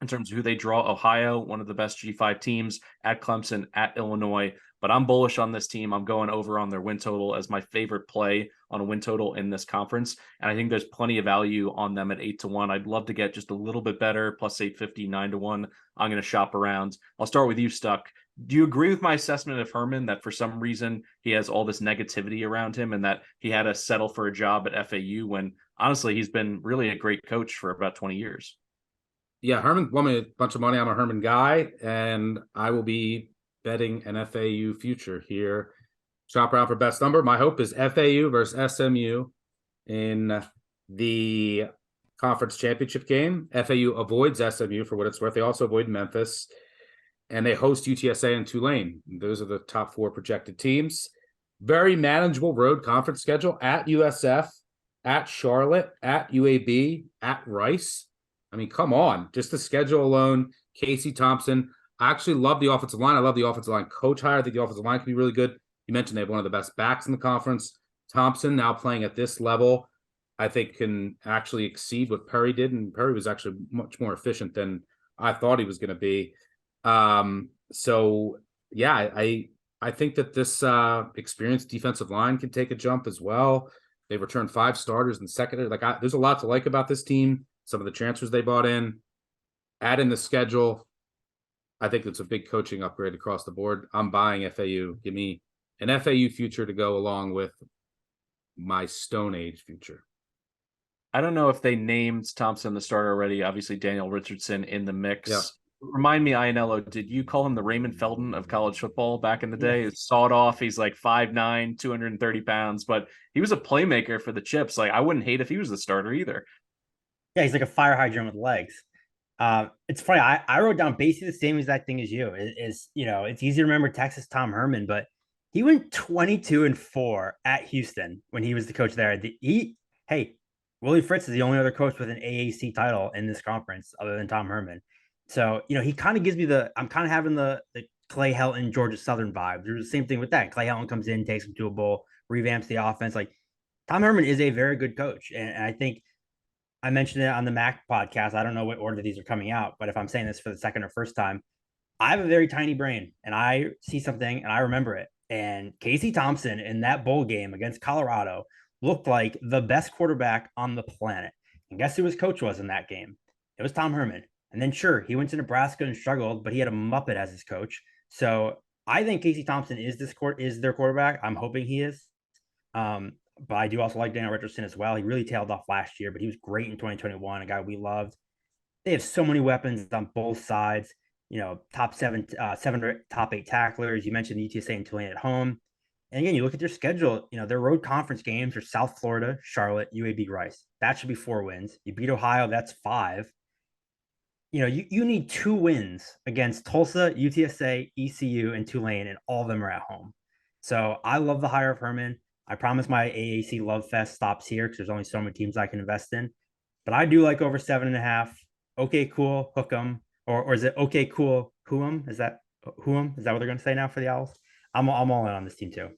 in terms of who they draw. Ohio, one of the best G5 teams, at Clemson, at Illinois. But I'm bullish on this team. I'm going over on their win total as my favorite play on a win total in this conference. And I think there's plenty of value on them at 8-1. I'd love to get just a little bit better, plus 850, 9-1. I'm going to shop around. I'll start with you, Stuck. Do you agree with my assessment of Herman that for some reason he has all this negativity around him and that he had to settle for a job at FAU when honestly he's been really a great coach for about 20 years? Yeah, Herman won me a bunch of money. I'm a Herman guy, and I will be betting an FAU future here. Shop around for best number. My hope is FAU versus SMU in the conference championship game. FAU avoids SMU for what it's worth. They also avoid Memphis, and they host UTSA and Tulane. Those are the top 4 projected teams. Very manageable road conference schedule at USF, at Charlotte, at UAB, at Rice. I mean, come on. Just the schedule alone. Casey Thompson. I actually love the offensive line. I love the offensive line coach hire. I think the offensive line can be really good. You mentioned they have one of the best backs in the conference. Thompson, now playing at this level, I think can actually exceed what Perry did. And Perry was actually much more efficient than I thought he was going to be. So, yeah, I think that this experienced defensive line can take a jump as well. They returned 5 starters in secondary. There's a lot to like about this team. Some of the transfers they bought in, add in the schedule. I think it's a big coaching upgrade across the board. I'm buying FAU. Give me an FAU future to go along with my Stone Age future. I don't know if they named Thompson the starter already. Obviously, Daniel Richardson in the mix. Yeah. Remind me, Ianello, did you call him the Raymond Felton of college football back in the day? It's sawed off. He's like 5'9", 230 pounds, but he was a playmaker for the Chips. Like, I wouldn't hate if he was the starter either. Yeah, he's like a fire hydrant with legs. It's funny. I wrote down basically the same exact thing as you. It's easy to remember Texas Tom Herman, but he went 22-4 at Houston when he was the coach there. Willie Fritz is the only other coach with an AAC title in this conference other than Tom Herman. So, he kind of gives me I'm kind of having the Clay Helton, Georgia Southern vibe. There's the same thing with that. Clay Helton comes in, takes them to a bowl, revamps the offense. Like Tom Herman is a very good coach. And I think I mentioned it on the Mac podcast. I don't know what order these are coming out, but if I'm saying this for the second or first time, I have a very tiny brain and I see something and I remember it. And Casey Thompson in that bowl game against Colorado looked like the best quarterback on the planet. And guess who his coach was in that game? It was Tom Herman. And then, sure, he went to Nebraska and struggled, but he had a Muppet as his coach. So I think Casey Thompson is their quarterback. I'm hoping he is. But I do also like Daniel Richardson as well. He really tailed off last year, but he was great in 2021, a guy we loved. They have so many weapons on both sides. Top seven or top 8 tacklers. You mentioned UTSA and Tulane at home. And again, you look at their schedule, their road conference games are South Florida, Charlotte, UAB, Rice. That should be 4 wins. You beat Ohio, that's 5. You need 2 wins against Tulsa, UTSA, ECU, and Tulane, and all of them are at home. So I love the hire of Herman. I promise my AAC love fest stops here because there's only so many teams I can invest in. But I do like over 7.5. Okay, cool, hook 'em. Or is it okay, cool, who-em? Is that who-em? Is that what they're going to say now for the Owls? I'm all in on this team too.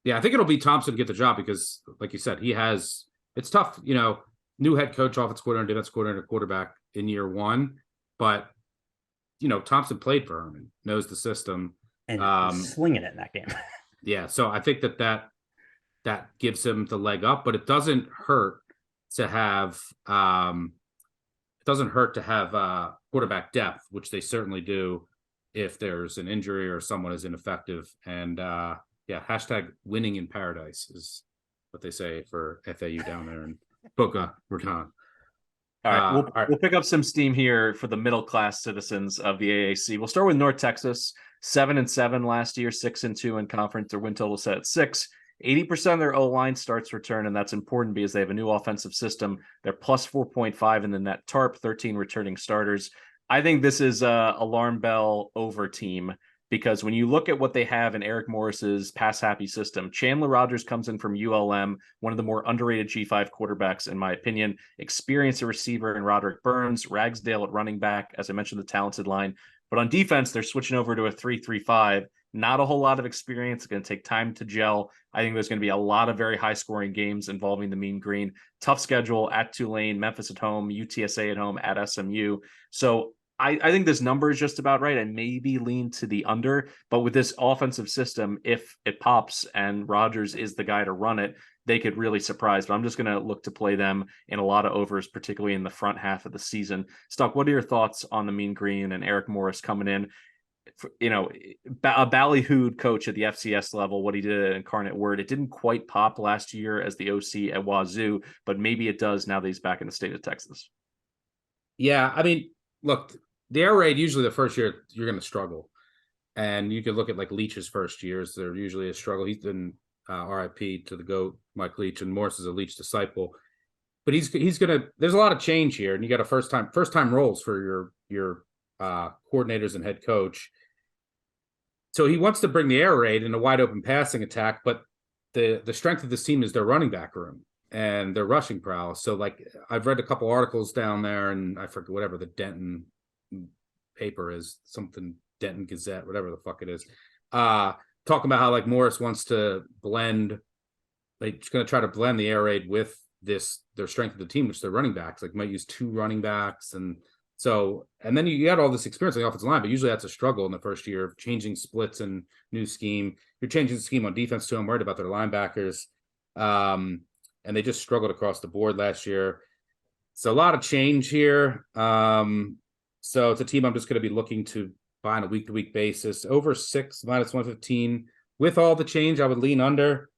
Yeah, I think it'll be Thompson to get the job because, like you said, it's tough, new head coach, offense coordinator, defense coordinator, quarterback in year 1. But, Thompson played for Herman, knows the system. And slinging it in that game. Yeah, so I think that gives him the leg up, but it doesn't hurt to have quarterback depth, which they certainly do if there's an injury or someone is ineffective. And hashtag winning in paradise is what they say for FAU down there in Boca Raton. All right, we'll pick up some steam here for the middle class citizens of the AAC. We'll start with North Texas, 7-7 last year, 6-2 in conference. Their win total set at 6. 80% of their O-line starts return, and that's important because they have a new offensive system. They're plus 4.5 in the net TARP, 13 returning starters. I think this is a alarm bell over team because when you look at what they have in Eric Morris's pass-happy system, Chandler Rogers comes in from ULM, one of the more underrated G5 quarterbacks, in my opinion. Experienced a receiver in Roderick Burns, Ragsdale at running back, as I mentioned, the talented line. But on defense, they're switching over to a 3-3-5. Not a whole lot of experience. It's going to take time to gel. I think there's going to be a lot of very high-scoring games involving the Mean Green. Tough schedule at Tulane, Memphis at home, UTSA at home, at SMU. So I think this number is just about right. I maybe lean to the under, but with this offensive system, if it pops and Rodgers is the guy to run it, they could really surprise. But I'm just going to look to play them in a lot of overs, particularly in the front half of the season. Stuck, what are your thoughts on the Mean Green and Eric Morris coming in? A ballyhooed coach at the FCS level, what he did at Incarnate Word, it didn't quite pop last year as the OC at Wazoo, but maybe it does now that he's back in the state of Texas. Yeah, I mean, look, the air raid, usually the first year, you're going to struggle. And you could look at like Leach's first years. They're usually a struggle. He's been RIP to the GOAT, Mike Leach, and Morris is a Leach disciple. But he's going to, there's a lot of change here. And you got a first time roles for your coordinators and head coach. So he wants to bring the air raid in a wide open passing attack, but the strength of this team is their running back room and their rushing prowess. So like I've read a couple articles down there, and I forget whatever the Denton paper is, something Denton Gazette, whatever the fuck it is, talking about how like Morris wants to blend, like he's going to try to blend the air raid with their strength of the team, which is their running backs, like might use 2 running backs. And then you got all this experience on the offensive line, but usually that's a struggle in the first year of changing splits and new scheme. You're changing the scheme on defense too. I'm worried about their linebackers. And they just struggled across the board last year. So a lot of change here. So it's a team I'm just going to be looking to buy on a week-to-week basis. Over 6 minus 115. With all the change, I would lean under.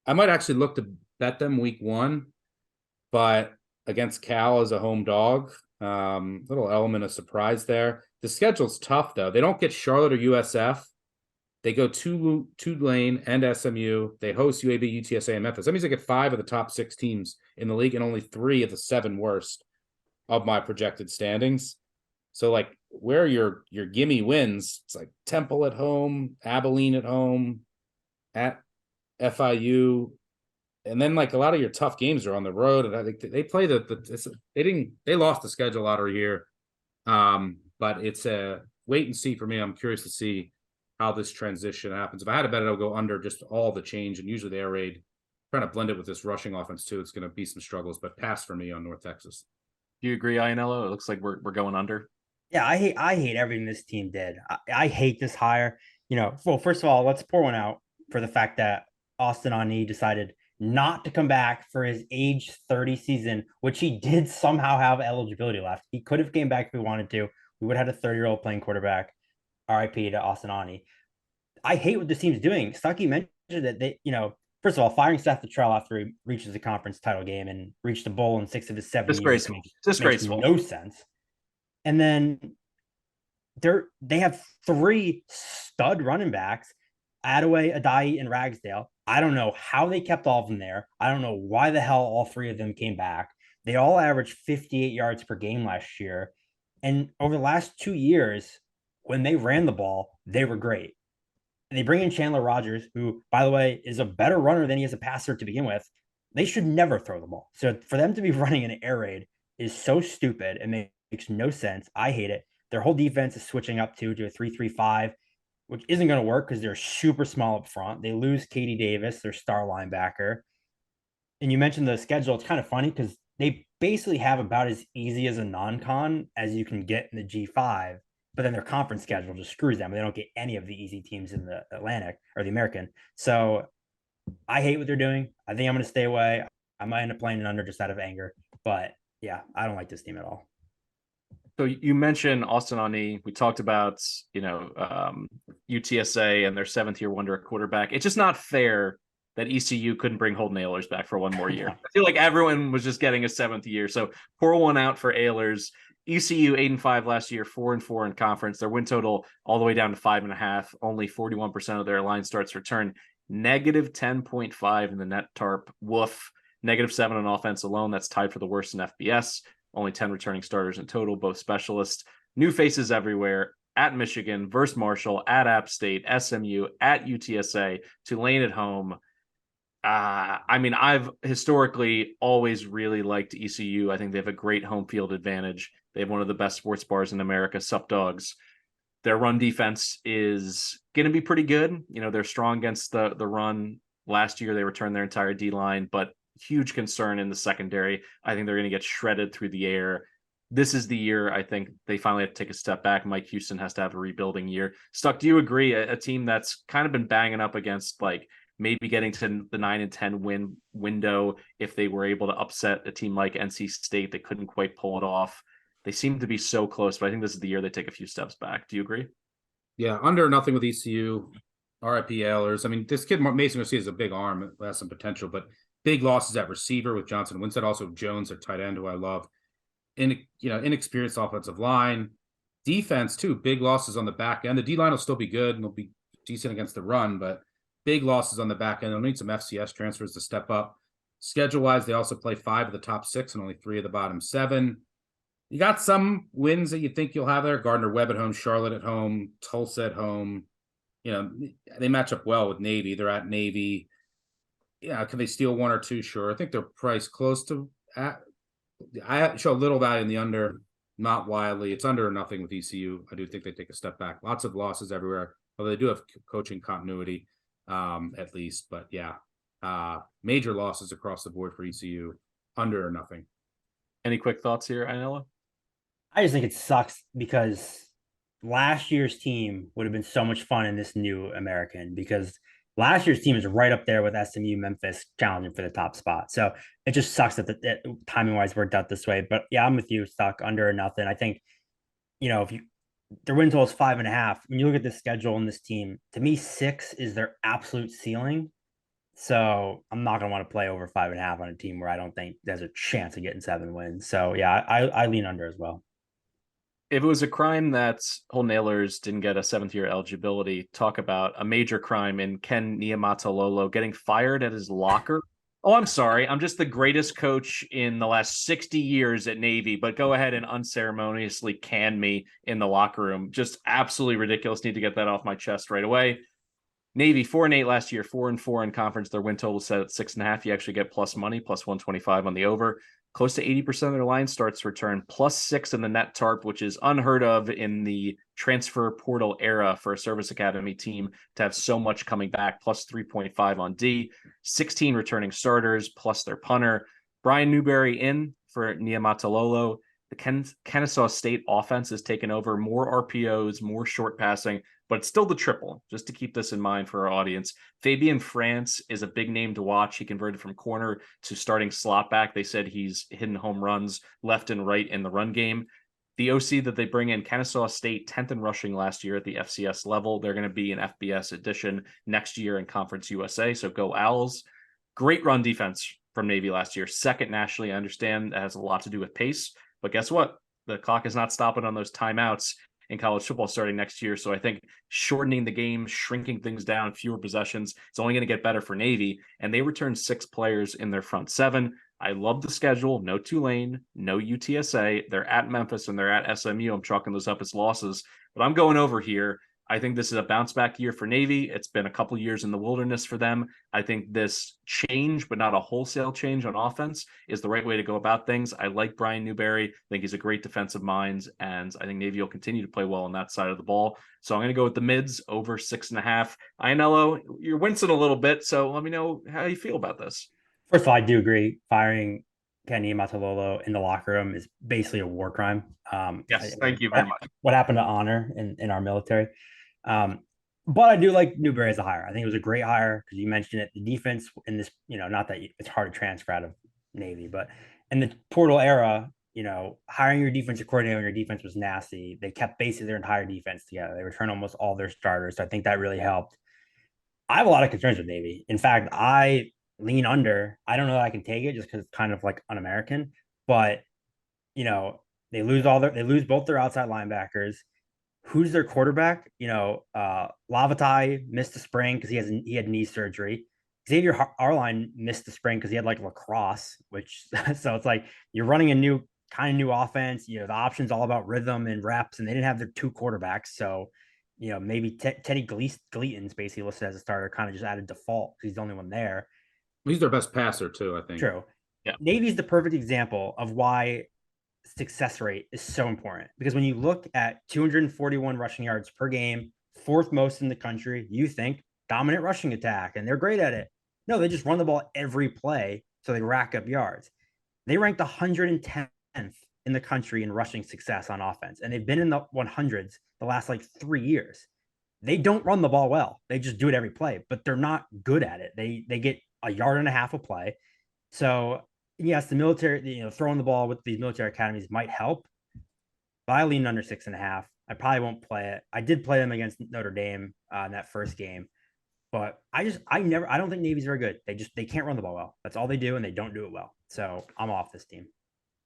I might actually look to bet them week 1, but against Cal as a home dog, little element of surprise there. The schedule's tough, though. They don't get Charlotte or USF. They go to Tulane and SMU. They host UAB, UTSA, and Memphis. That means they get 5 of the top 6 teams in the league and only 3 of the 7 worst of my projected standings. So, like, where your gimme wins, it's like Temple at home, Abilene at home, at FIU, and then like a lot of your tough games are on the road. And I think they play they lost the schedule lottery here, but it's wait and see for me. I'm curious to see how this transition happens. If I had to bet it, I'll go under just all the change, and usually the air raid, trying to blend it with this rushing offense too. It's going to be some struggles, but pass for me on North Texas. Do you agree, Ianello? It looks like we're going under. Yeah, I hate everything this team did. I hate this hire. Well, first of all, let's pour one out for the fact that Austin Ani decided not to come back for his age 30 season, which he did somehow have eligibility left. He could have came back if he wanted to. We would have had a 30-year-old playing quarterback. RIP to Austin Ani. I hate what this team's doing. Stuckey mentioned that first of all, firing Seth Luttrell after he reaches the conference title game and reached a bowl in 6 of his 7 years makes no sense. And then they have 3 stud running backs, Attaway, Adai, and Ragsdale. I don't know how they kept all of them there. I don't know why the hell all 3 of them came back. They all averaged 58 yards per game last year. And over the last 2 years, when they ran the ball, they were great. And they bring in Chandler Rogers, who, by the way, is a better runner than he is a passer to begin with. They should never throw the ball. So for them to be running an air raid is so stupid. It makes no sense. I hate it. Their whole defense is switching up to a 3-3-5, which isn't going to work because they're super small up front. They lose Katie Davis, their star linebacker. And you mentioned the schedule. It's kind of funny because they basically have about as easy as a non-con as you can get in the G5, but then their conference schedule just screws them. They don't get any of the easy teams in the Atlantic or the American. So I hate what they're doing. I think I'm going to stay away. I might end up playing it under just out of anger, but yeah, I don't like this team at all. So you mentioned Austin Ani. We talked about, UTSA and their 7th-year wonder quarterback. It's just not fair that ECU couldn't bring Holden Ahlers back for one more year. I feel like everyone was just getting a 7th year. So pour one out for Ahlers. ECU 8-5 last year, 4-4 in conference. Their win total all the way down to 5.5. Only 41% of their line starts return. Negative 10.5 in the net tarp. Woof. -7 on offense alone. That's tied for the worst in FBS. Only 10 returning starters in total, both specialists. New faces everywhere. At Michigan, versus Marshall, at App State, SMU, at UTSA, Tulane at home. I've historically always really liked ECU. I think they have a great home field advantage. They have one of the best sports bars in America, Sup Dogs. Their run defense is going to be pretty good. They're strong against the run. Last year, they returned their entire D-line, but huge concern in the secondary. I think they're going to get shredded through the air. This is the year I think they finally have to take a step back. Mike Houston has to have a rebuilding year. Stuck, do you agree? A team that's kind of been banging up against maybe getting to the 9-10 win window if they were able to upset a team like NC State, they couldn't quite pull it off. They seem to be so close, but I think this is the year they take a few steps back. Do you agree? Yeah, under nothing with ECU. RIP Ahlers. This kid Mason Garcia is a big arm, has some potential, but big losses at receiver with Johnson Winstead, also Jones, their tight end, who I love. Inexperienced offensive line. Defense, too, big losses on the back end. The D-line will still be good, and they'll be decent against the run, but big losses on the back end. They'll need some FCS transfers to step up. Schedule-wise, they also play 5 of the top 6 and only 3 of the bottom 7. You got some wins that you think you'll have there. Gardner-Webb at home, Charlotte at home, Tulsa at home. They match up well with Navy. They're at Navy. Can they steal 1 or 2? Sure. I think they're priced close to I show a little value in the under, not wildly. It's under or nothing with ECU. I do think they take a step back. Lots of losses everywhere, although they do have coaching continuity, at least. But yeah, major losses across the board for ECU, under or nothing. Any quick thoughts here, Ianella? I just think it sucks because last year's team would have been so much fun in this new American, because last year's team is right up there with SMU, Memphis, challenging for the top spot. So it just sucks that the timing wise worked out this way. But yeah, I'm with you, Stuck, under or nothing. I think, if their win total is 5.5. When you look at the schedule in this team, to me, 6 is their absolute ceiling. So I'm not going to want to play over 5.5 on a team where I don't think there's a chance of getting 7 wins. So yeah, I lean under as well. If it was a crime that Holden Ahlers didn't get a 7th-year eligibility, talk about a major crime in Ken Niumatalolo getting fired at his locker. Oh, I'm sorry. I'm just the greatest coach in the last 60 years at Navy, but go ahead and unceremoniously can me in the locker room. Just absolutely ridiculous. Need to get that off my chest right away. Navy 4-8 last year, 4-4 in conference. Their win total set at 6.5. You actually get plus money, plus 125 on the over. close to 80% of their line starts return, +6 in the net tarp, which is unheard of in the transfer portal era for a service academy team to have so much coming back, +3.5 on D, 16 returning starters, plus their punter. Brian Newberry in for Niumatalolo. The Kennesaw State offense has taken over, more RPOs, more short passing, but it's still the triple, just to keep this in mind for our audience. Fabian France is a big name to watch. He converted from corner to starting slot back. They said he's hitting home runs left and right in the run game. The OC that they bring in, Kennesaw State, 10th in rushing last year at the FCS level. They're going to be an FBS edition next year in Conference USA, so go Owls. Great run defense from Navy last year. Second nationally, I understand that has a lot to do with pace. But guess what? The clock is not stopping on those timeouts in college football starting next year. So I think shortening the game, shrinking things down, fewer possessions, it's only going to get better for Navy. And they returned 6 players in their front 7. I love the schedule. No Tulane, no UTSA. They're at Memphis and they're at SMU. I'm chalking those up as losses. But I'm going over here. I think this is a bounce back year for Navy. It's been a couple years in the wilderness for them. I think this change, but not a wholesale change on offense, is the right way to go about things. I like Brian Newberry. I think he's a great defensive mind, and I think Navy will continue to play well on that side of the ball. So I'm going to go with the mids over 6.5. Ianello, you're wincing a little bit, so let me know how you feel about this. First of all, I do agree. Firing Kenny Matalolo in the locker room is basically a war crime. Yes, thank you very much. What happened to honor in our military? But I do like Newberry as a hire. I think it was a great hire because you mentioned it. The defense in this, not that it's hard to transfer out of Navy, but in the portal era, hiring your defensive coordinator when your defense was nasty, they kept basically their entire defense together. They returned almost all their starters. So I think that really helped. I have a lot of concerns with Navy. In fact, I lean under. I don't know that I can take it just because it's kind of like un-American, but they lose both their outside linebackers. Who's their quarterback? Lavatai missed the spring because he had knee surgery. Xavier Arline missed the spring because he had like lacrosse, which so it's like you're running a new offense. The option's all about rhythm and reps, and they didn't have their 2 quarterbacks. So, maybe Teddy Gleaton's basically listed as a starter, kind of just out of default because he's the only one there. He's their best passer too, I think. True. Yeah. Navy's the perfect example of why success rate is so important, because when you look at 241 rushing yards per game, 4th most in the country, you think dominant rushing attack and they're great at it. No, they just run the ball every play, so they rack up yards. They ranked 110th in the country in rushing success on offense, and they've been in the 100s the last 3 years. They don't run the ball well. They just do it every play, but they're not good at it. They get a yard and a half a play. So yes, the military, throwing the ball with these military academies might help, but I lean under 6.5. I probably won't play it. I did play them against Notre Dame in that first game, but I don't think Navy's very good. They can't run the ball well. That's all they do, and they don't do it well. So I'm off this team.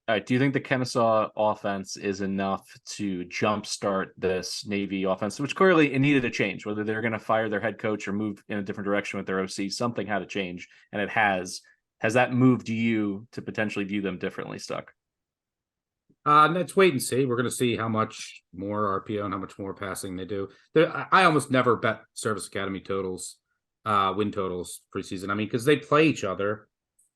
All right. Do you think the Kennesaw offense is enough to jumpstart this Navy offense, which clearly it needed a change, whether they're going to fire their head coach or move in a different direction with their OC? Something had to change, and it has. Has that moved you to potentially view them differently, Stuck? Let's wait and see. We're going to see how much more RPO and how much more passing they do. I almost never bet Service Academy totals, win totals preseason. I mean, because they play each other,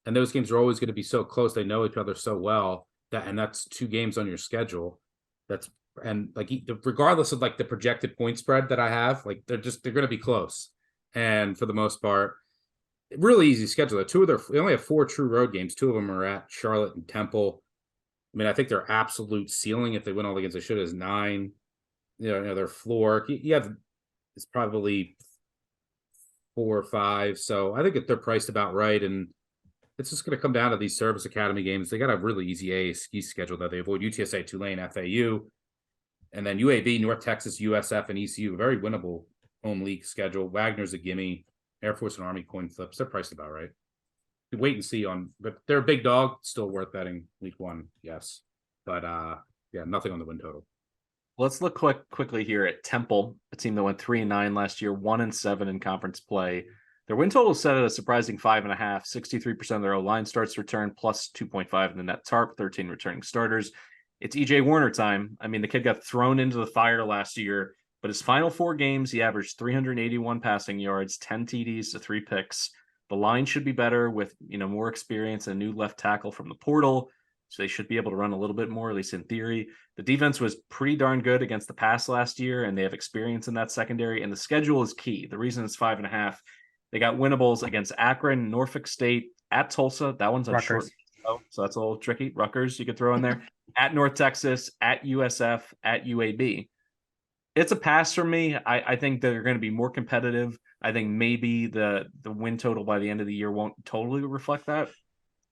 and those games are always going to be so close. They know each other so well and that's 2 games on your schedule. Regardless of the projected point spread that I have, they're going to be close. And for the most part, really easy schedule. They only have 4 true road games. 2 of them are at Charlotte and Temple. I mean, I think their absolute ceiling, if they win all the games they should, is 9. Their floor, it's probably 4 or 5. So I think that they're priced about right, and it's just going to come down to these Service Academy games. They got a really easy AAC schedule that they avoid: UTSA, Tulane, FAU, and then UAB, North Texas, USF, and ECU. A very winnable home league schedule. Wagner's a gimme. Air Force and Army coin flips. They're priced about right. Wait and see but they're a big dog. Still worth betting week 1, yes. But nothing on the win total. Let's look quickly here at Temple, a team that went 3-9 last year, 1-7 in conference play. Their win total is set at a surprising 5.5. 63% of their O-line starts return, plus 2.5 in the net tarp, 13 returning starters. It's EJ Warner time. I mean, the kid got thrown into the fire last year, but his final 4 games, he averaged 381 passing yards, 10 TDs to 3 picks. The line should be better with more experience and a new left tackle from the portal. so they should be able to run a little bit more, at least in theory. The defense was pretty darn good against the pass last year, and they have experience in that secondary. And the schedule is key. The reason it's 5.5, they got winnables against Akron, Norfolk State, at Tulsa. That one's on short, so that's a little tricky. Rutgers, you could throw in there. At North Texas, at USF, at UAB. It's a pass for me. I think they're going to be more competitive. I think maybe the win total by the end of the year won't totally reflect that.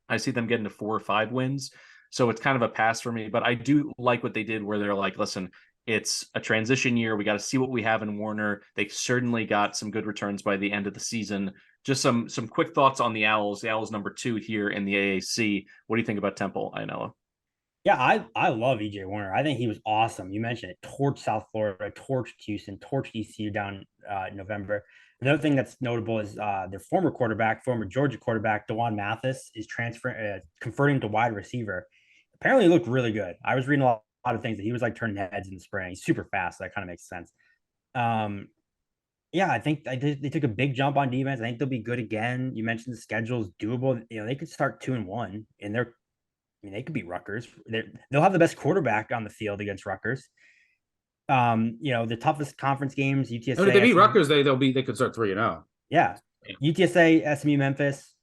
I see them getting to 4 or 5 wins. So it's kind of a pass for me. But I do like what they did where they're like, listen, it's a transition year. We got to see what we have in Warner. They certainly got some good returns by the end of the season. Just some quick thoughts on the Owls. The Owls number 2 here in the AAC. What do you think about Temple, Ainella? Yeah, I love EJ Warner. I think he was awesome. You mentioned it. Torched South Florida, torched Houston, torched ECU down in November. Another thing that's notable is their former quarterback, former Georgia quarterback, DeJuan Mathis, is transferring, converting to wide receiver. Apparently, he looked really good. I was reading a lot of things that he was like turning heads in the spring. He's super fast. So that kind of makes sense. Yeah, I think they took a big jump on defense. I think they'll be good again. You mentioned the schedule is doable. You know, they could start 2-1, and they could beat Rutgers. They'll have the best quarterback on the field against Rutgers. The toughest conference games, UTSA. If they beat Rutgers, they could start 3-0. Yeah. UTSA, SMU, Memphis,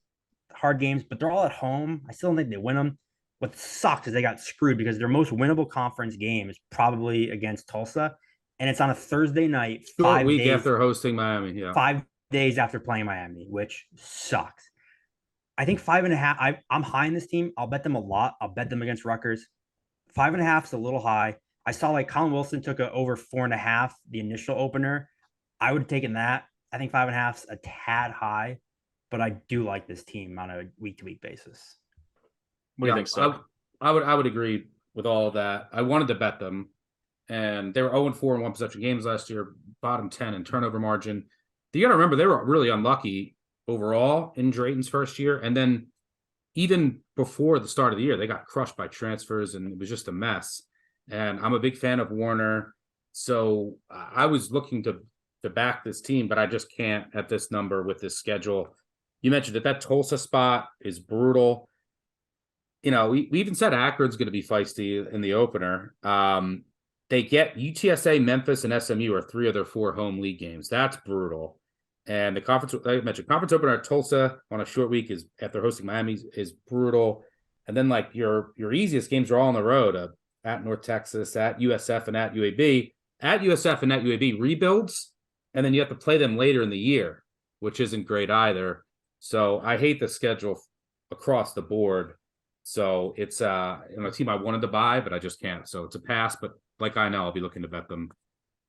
hard games, but they're all at home. I still don't think they win them. What sucks is they got screwed because their most winnable conference game is probably against Tulsa, and it's on a Thursday night. Short week after hosting Miami. Yeah. 5 days after playing Miami, which sucks. I think 5.5. I'm high in this team. I'll bet them a lot. I'll bet them against Rutgers. 5.5 is a little high. I saw like Colin Wilson took a over 4.5 the initial opener. I would have taken that. I think 5.5 is a tad high, but I do like this team on a week-to-week basis. What do you think, so? I would agree with all of that. I wanted to bet them, and they were 0-4 in one possession games last year, bottom 10 in turnover margin. You got to remember they were really unlucky overall in Drayton's first year, and then even before the start of the year, they got crushed by transfers, and it was just a mess. And I'm a big fan of Warner, so I was looking to back this team, but I just can't at this number with this schedule. You mentioned that Tulsa spot is brutal. You know, we even said Akron's going to be feisty in the opener. They get UTSA, Memphis, and SMU are 3 of their 4 home league games. That's brutal. And the conference, like I mentioned, conference opener at Tulsa on a short week is after hosting Miami is brutal. And then like your easiest games are all on the road, at North Texas, at USF, and at UAB. At USF and at UAB rebuilds, and then you have to play them later in the year, which isn't great either. So I hate the schedule across the board. So it's a team I wanted to buy, but I just can't. So it's a pass. But like I know, I'll be looking to bet them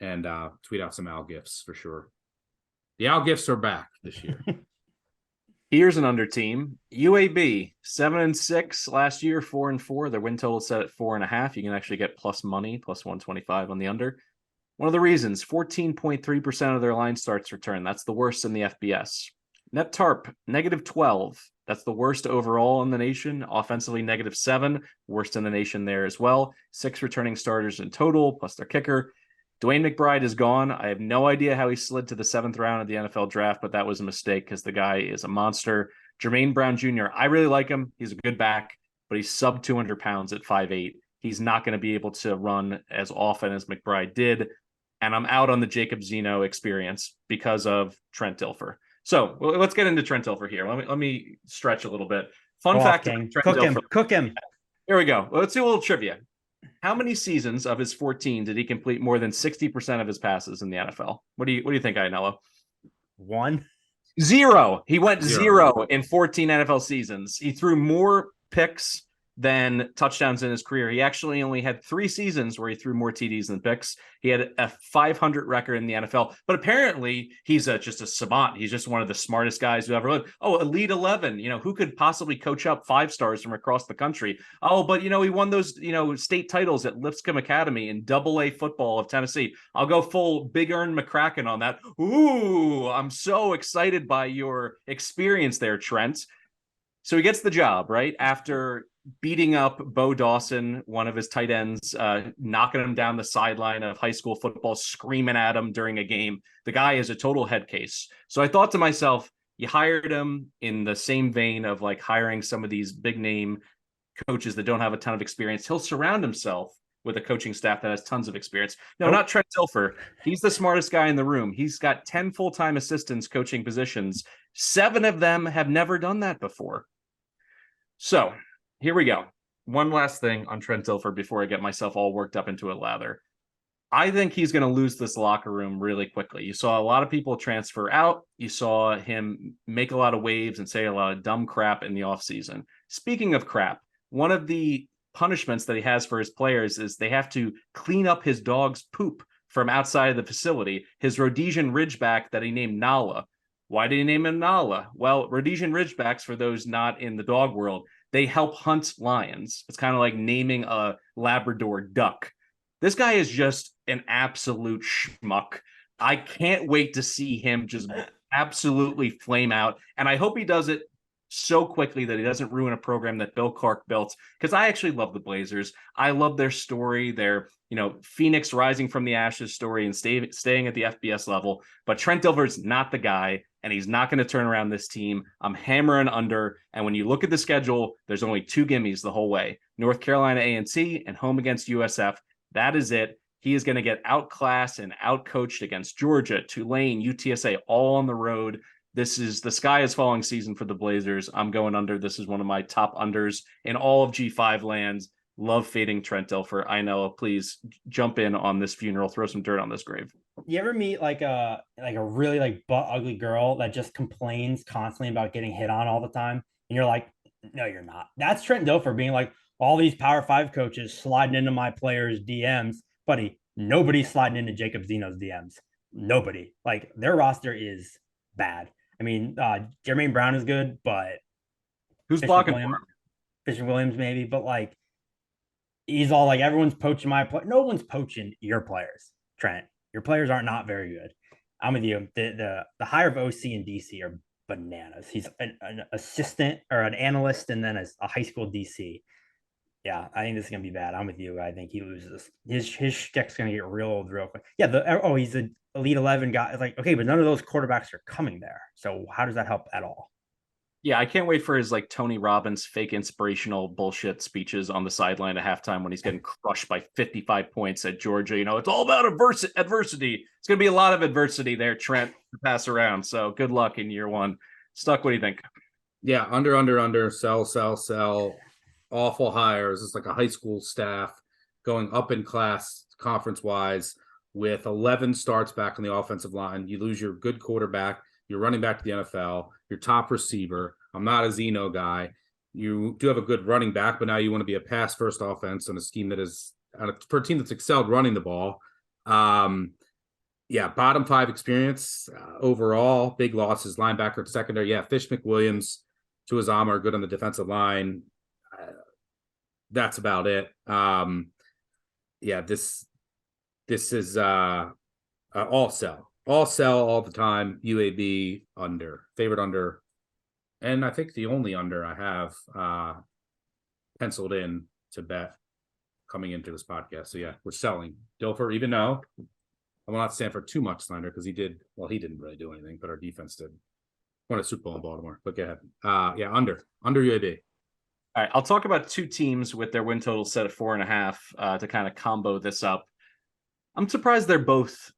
and tweet out some Owl gifts for sure. The Owl gifts are back this year. Here's an under team. UAB 7-6 last year, 4-4. Their win total set at 4.5. You can actually get plus money, plus 125 on the under. One of the reasons, 14.3% of their line starts return. That's the worst in the FBS. Net TARP, -12. That's the worst overall in the nation. Offensively, -7, worst in the nation there as well. 6 returning starters in total, plus their kicker. Dwayne McBride is gone. I have no idea how he slid to the 7th round of the NFL draft, but that was a mistake because the guy is a monster. Jermaine Brown Jr., I really like him. He's a good back, but he's sub 200 pounds at 5'8". He's not going to be able to run as often as McBride did. And I'm out on the Jacob Zeno experience because of Trent Dilfer. So let's get into Trent Dilfer here. Let me stretch a little bit. Fun fact: Cook him. Here we go. Let's do a little trivia. How many seasons of his 14 did he complete more than 60% of his passes in the NFL? What do you think, Ainello? 1. 0. He went 0 in 14 NFL seasons. He threw more picks than touchdowns in his career. He actually only had 3 seasons where he threw more TDs than picks. He had a 500 record in the NFL, but apparently he's just a savant. He's just one of the smartest guys who ever lived. Oh, Elite 11, who could possibly coach up 5 stars from across the country? Oh, but he won those, state titles at Lipscomb Academy in AA football of Tennessee. I'll go full Big Earn McCracken on that. Ooh, I'm so excited by your experience there, Trent. So he gets the job, right? After beating up Bo Dawson, one of his tight ends, knocking him down the sideline of high school football, screaming at him during a game. The guy is a total head case. So I thought to myself, you hired him in the same vein of like hiring some of these big name coaches that don't have a ton of experience. He'll surround himself with a coaching staff that has tons of experience. No, not Trent Dilfer. He's the smartest guy in the room. He's got 10 full-time assistants coaching positions. 7 of them have never done that before. So here we go. One last thing on Trent Dilfer before I get myself all worked up into a lather. I think he's going to lose this locker room really quickly. You saw a lot of people transfer out. You saw him make a lot of waves and say a lot of dumb crap in the offseason. Speaking of crap, one of the punishments that he has for his players is they have to clean up his dog's poop from outside of the facility. His Rhodesian Ridgeback that he named Nala. Why did he name him Nala? Well, Rhodesian Ridgebacks, for those not in the dog world, they help hunt lions. It's kind of like naming a Labrador duck. This guy is just an absolute schmuck. I can't wait to see him just absolutely flame out. And I hope he does it so quickly that he doesn't ruin a program that Bill Clark built. Because I actually love the Blazers. I love their story, their Phoenix rising from the ashes story and staying at the FBS level. But Trent Dilfer's not the guy, and he's not going to turn around this team. I'm hammering under. And when you look at the schedule, there's only 2 gimmies the whole way: North Carolina A&T and home against USF. That is it. He is going to get outclassed and outcoached against Georgia, Tulane, UTSA, all on the road. This is the sky is falling season for the Blazers. I'm going under. This is one of my top unders in all of G5 lands. Love fading Trent Dilfer. I know. Please jump in on this funeral. Throw some dirt on this grave. You ever meet like a really like butt ugly girl that just complains constantly about getting hit on all the time? And you're like, no, you're not. That's Trent Dilfer being like, all these Power 5 coaches sliding into my players' DMs. Buddy, nobody's sliding into Jacob Zeno's DMs. Nobody. Like, their roster is bad. I mean, Jermaine Brown is good, but who's blocking for him? Fisher Williams, maybe, but like, he's all like, everyone's poaching my play. No one's poaching your players, Trent. Your players are not very good. I'm with you. The hire of OC and DC are bananas. He's an assistant or an analyst and then a high school DC. Yeah, I think this is gonna be bad. I'm with you. I think he loses. His shtick's gonna get real old real quick. Yeah, he's an Elite 11 guy. It's like, okay, but none of those quarterbacks are coming there. So how does that help at all? Yeah, I can't wait for his like Tony Robbins fake inspirational bullshit speeches on the sideline at halftime when he's getting crushed by 55 points at Georgia. It's all about adversity. It's gonna be a lot of adversity there, Trent, to pass around. So good luck in year 1. Stuck, what do you think? Yeah, under, sell. Awful hires. It's like a high school staff going up in class conference wise with 11 starts back on the offensive line. You lose your good quarterback, your running back to the NFL, your top receiver. I'm not a Zeno guy. You do have a good running back, but now you want to be a pass first offense on a scheme that is for a team that's excelled running the ball. Yeah, bottom 5 experience overall. Big losses, linebacker, secondary. Yeah, Fish McWilliams to his armor, good on the defensive line. That's about it. Yeah, this is all sell all the time. UAB under, favorite under, and I think the only under I have penciled in to bet coming into this podcast. So yeah, we're selling Dilfer, even though I will not stand for too much slander because he didn't really do anything, but our defense did. Won a Super Bowl in Baltimore. But go ahead. Yeah, under UAB. All right, I'll talk about 2 teams with their win total set at 4.5 to kind of combo this up. I'm surprised they're both,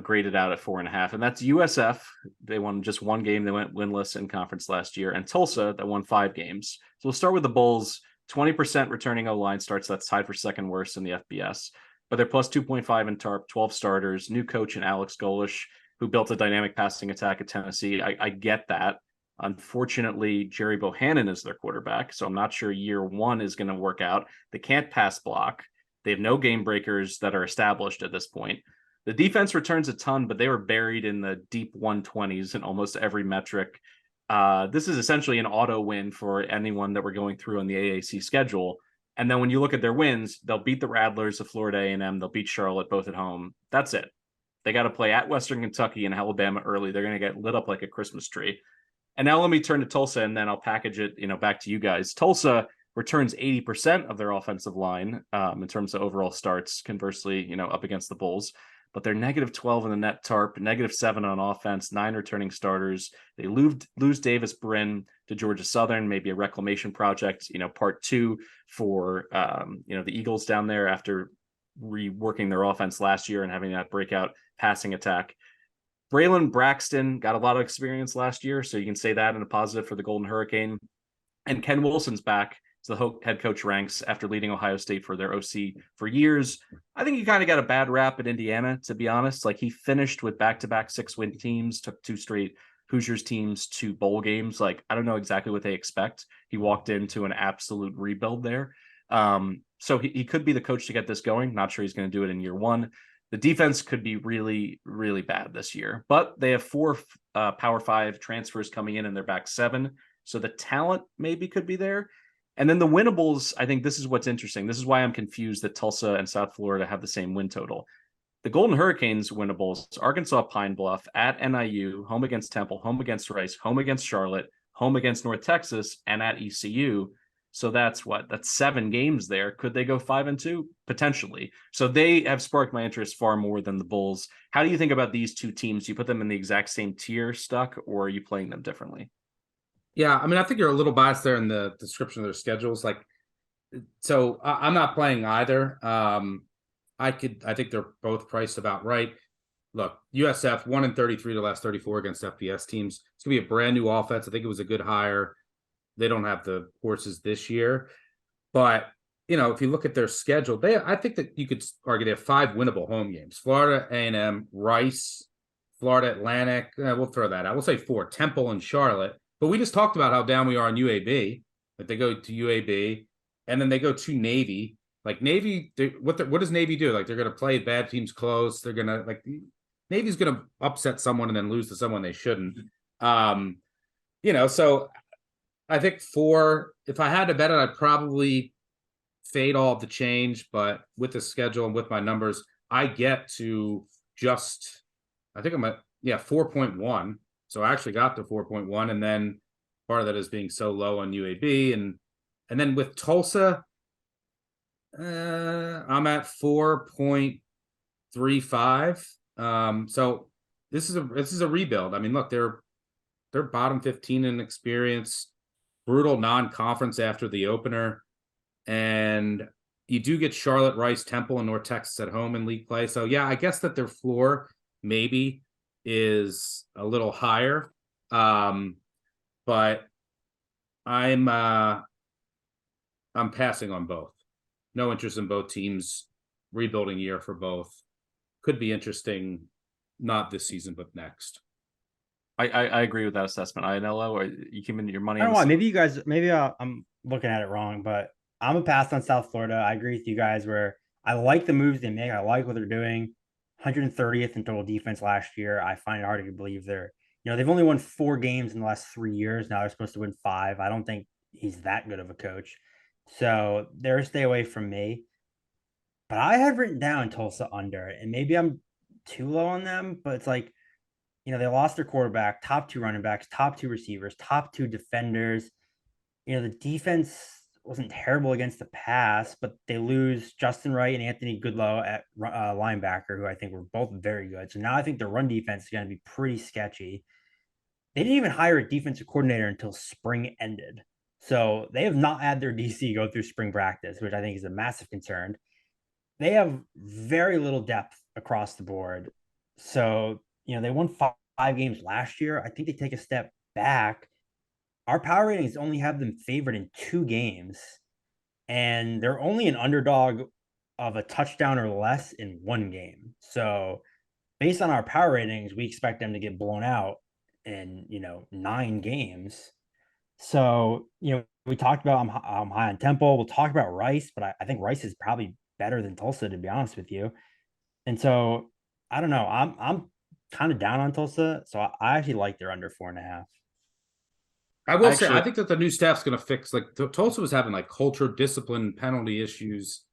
graded out at 4.5, and that's USF. They won just 1 game. They went winless in conference last year, and Tulsa that won 5 games. So we'll start with the Bulls. 20% returning O-line starts. That's tied for second worst in the FBS, but they're plus 2.5 in TARP, 12 starters, new coach in Alex Golish, who built a dynamic passing attack at Tennessee. I get that. Unfortunately, Jerry Bohannon is their quarterback, so I'm not sure year 1 is going to work out. They can't pass block. They have no game breakers that are established at this point. The defense returns a ton, but they were buried in the deep 120s in almost every metric. This is essentially an auto win for anyone that we're going through on the AAC schedule. And then when you look at their wins, they'll beat the Rattlers of Florida A&M. They'll beat Charlotte, both at home. That's it. They got to play at Western Kentucky and Alabama early. They're going to get lit up like a Christmas tree. And now let me turn to Tulsa, and then I'll package it, back to you guys. Tulsa returns 80% of their offensive line in terms of overall starts, conversely, up against the Bulls. but they're -12 in the net tarp, -7 on offense, 9 returning starters. They lose Davis Brin to Georgia Southern, maybe a reclamation project, part 2 for the Eagles down there after reworking their offense last year and having that breakout passing attack. Braylon Braxton got a lot of experience last year, so you can say that in a positive for the Golden Hurricane. And Ken Wilson's back to the head coach ranks after leading Ohio State for their OC for years. I think he kind of got a bad rap at Indiana, to be honest. Like, he finished with back-to-back 6-win teams, took 2 straight Hoosiers teams to bowl games. Like, I don't know exactly what they expect. He walked into an absolute rebuild there. So he could be the coach to get this going. Not sure he's going to do it in year 1. The defense could be really, really bad this year, but they have 4 Power 5 transfers coming in their back 7. So the talent maybe could be there. And then the winnables, I think this is what's interesting. This is why I'm confused that Tulsa and South Florida have the same win total. The Golden Hurricanes winnables, Arkansas Pine Bluff, at NIU, home against Temple, home against Rice, home against Charlotte, home against North Texas, and at ECU. So that's 7 games there. Could they go 5-2? Potentially. So they have sparked my interest far more than the Bulls. How do you think about these 2 teams? Do you put them in the exact same tier stuck, or are you playing them differently? Yeah, I mean, I think you're a little biased there in the description of their schedules. Like, so I'm not playing either. I think they're both priced about right. Look, USF 1-33 to last 34 against FBS teams. It's gonna be a brand new offense. I think it was a good hire. They don't have the horses this year, but if you look at their schedule, I think that you could argue they have 5 winnable home games: Florida A&M, Rice, Florida Atlantic. We'll throw that out. We'll say 4: Temple and Charlotte. But we just talked about how down we are on UAB. That they go to UAB, and then they go to Navy. Like, Navy, what does Navy do? Like, they're going to play bad teams close. They're going to, like, Navy's going to upset someone and then lose to someone they shouldn't. So I think 4. If I had to bet it, I'd probably fade all of the change. But with the schedule and with my numbers, I get to just, I think I'm at 4.1. So I actually got to 4.1, and then part of that is being so low on UAB, and then with Tulsa, I'm at 4.35. So this is a rebuild. I mean, look, they're bottom 15 in experience, brutal non-conference after the opener, and you do get Charlotte, Rice, Temple, and North Texas at home in league play. So yeah, I guess that their floor maybe is a little higher, but I'm passing on both. No interest in both teams. Rebuilding year for both. Could be interesting, not this season but next. I agree with that assessment. Ianello, or you came into your money? I don't know why. Maybe I'm looking at it wrong, but I'm a pass on South Florida. I agree with you guys where I like the moves they make. I like what they're doing. 130th in total defense last year. I find it hard to believe they've only won 4 games in the last 3 years. Now they're supposed to win 5. I don't think he's that good of a coach. So they're a stay away from me. But I have written down Tulsa under, and maybe I'm too low on them, but it's like, they lost their quarterback, top 2 running backs, top 2 receivers, top 2 defenders. The defense wasn't terrible against the pass, but they lose Justin Wright and Anthony Goodlow at linebacker, who I think were both very good. So now I think the run defense is going to be pretty sketchy. They didn't even hire a defensive coordinator until spring ended. So they have not had their DC go through spring practice, which I think is a massive concern. They have very little depth across the board. So, they won 5 games last year. I think they take a step back. Our power ratings only have them favored in 2 games, and they're only an underdog of a touchdown or less in 1 game. So based on our power ratings, we expect them to get blown out in, 9 games. So, we talked about I'm high on Temple. We'll talk about Rice, but I think Rice is probably better than Tulsa, to be honest with you. And so I don't know. I'm kind of down on Tulsa. So I actually like their under 4.5. I will say, I think that the new staff's going to fix, like, Tulsa was having, like, culture, discipline, penalty issues.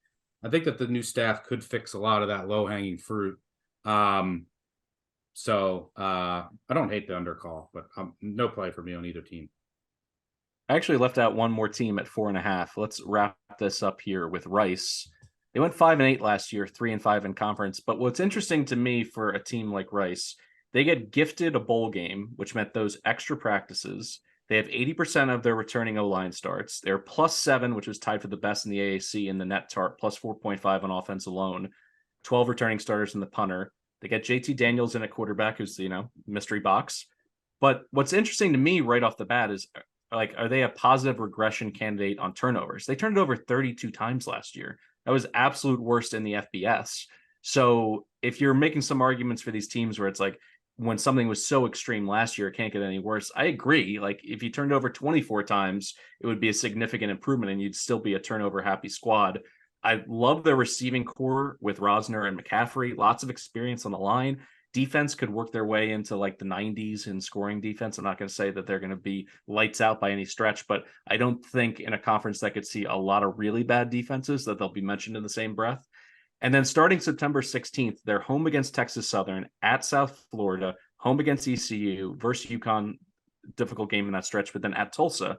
I think that the new staff could fix a lot of that low-hanging fruit. So I don't hate the undercall, but no play for me on either team. I actually left out one more team at 4.5. Let's wrap this up here with Rice. They went 5-8 last year, 3-5 in conference. But what's interesting to me for a team like Rice, they get gifted a bowl game, which meant those extra practices. They have 80% of their returning O-line starts. They're +7, which is tied for the best in the AAC in the net tart, +4.5 on offense alone. 12 returning starters in the punter. They get JT Daniels in at quarterback, who's, mystery box. But what's interesting to me right off the bat is, like, are they a positive regression candidate on turnovers? They turned it over 32 times last year. That was absolute worst in the FBS. So if you're making some arguments for these teams where it's like, when something was so extreme last year, it can't get any worse. I agree. Like, if you turned over 24 times, it would be a significant improvement and you'd still be a turnover happy squad. I love their receiving core with Rosner and McCaffrey, lots of experience on the line. Defense could work their way into like the 90s in scoring defense. I'm not going to say that they're going to be lights out by any stretch, but I don't think in a conference that could see a lot of really bad defenses that they'll be mentioned in the same breath. And then starting September 16th, they're home against Texas Southern, at South Florida, home against ECU, versus UConn, difficult game in that stretch, but then at Tulsa.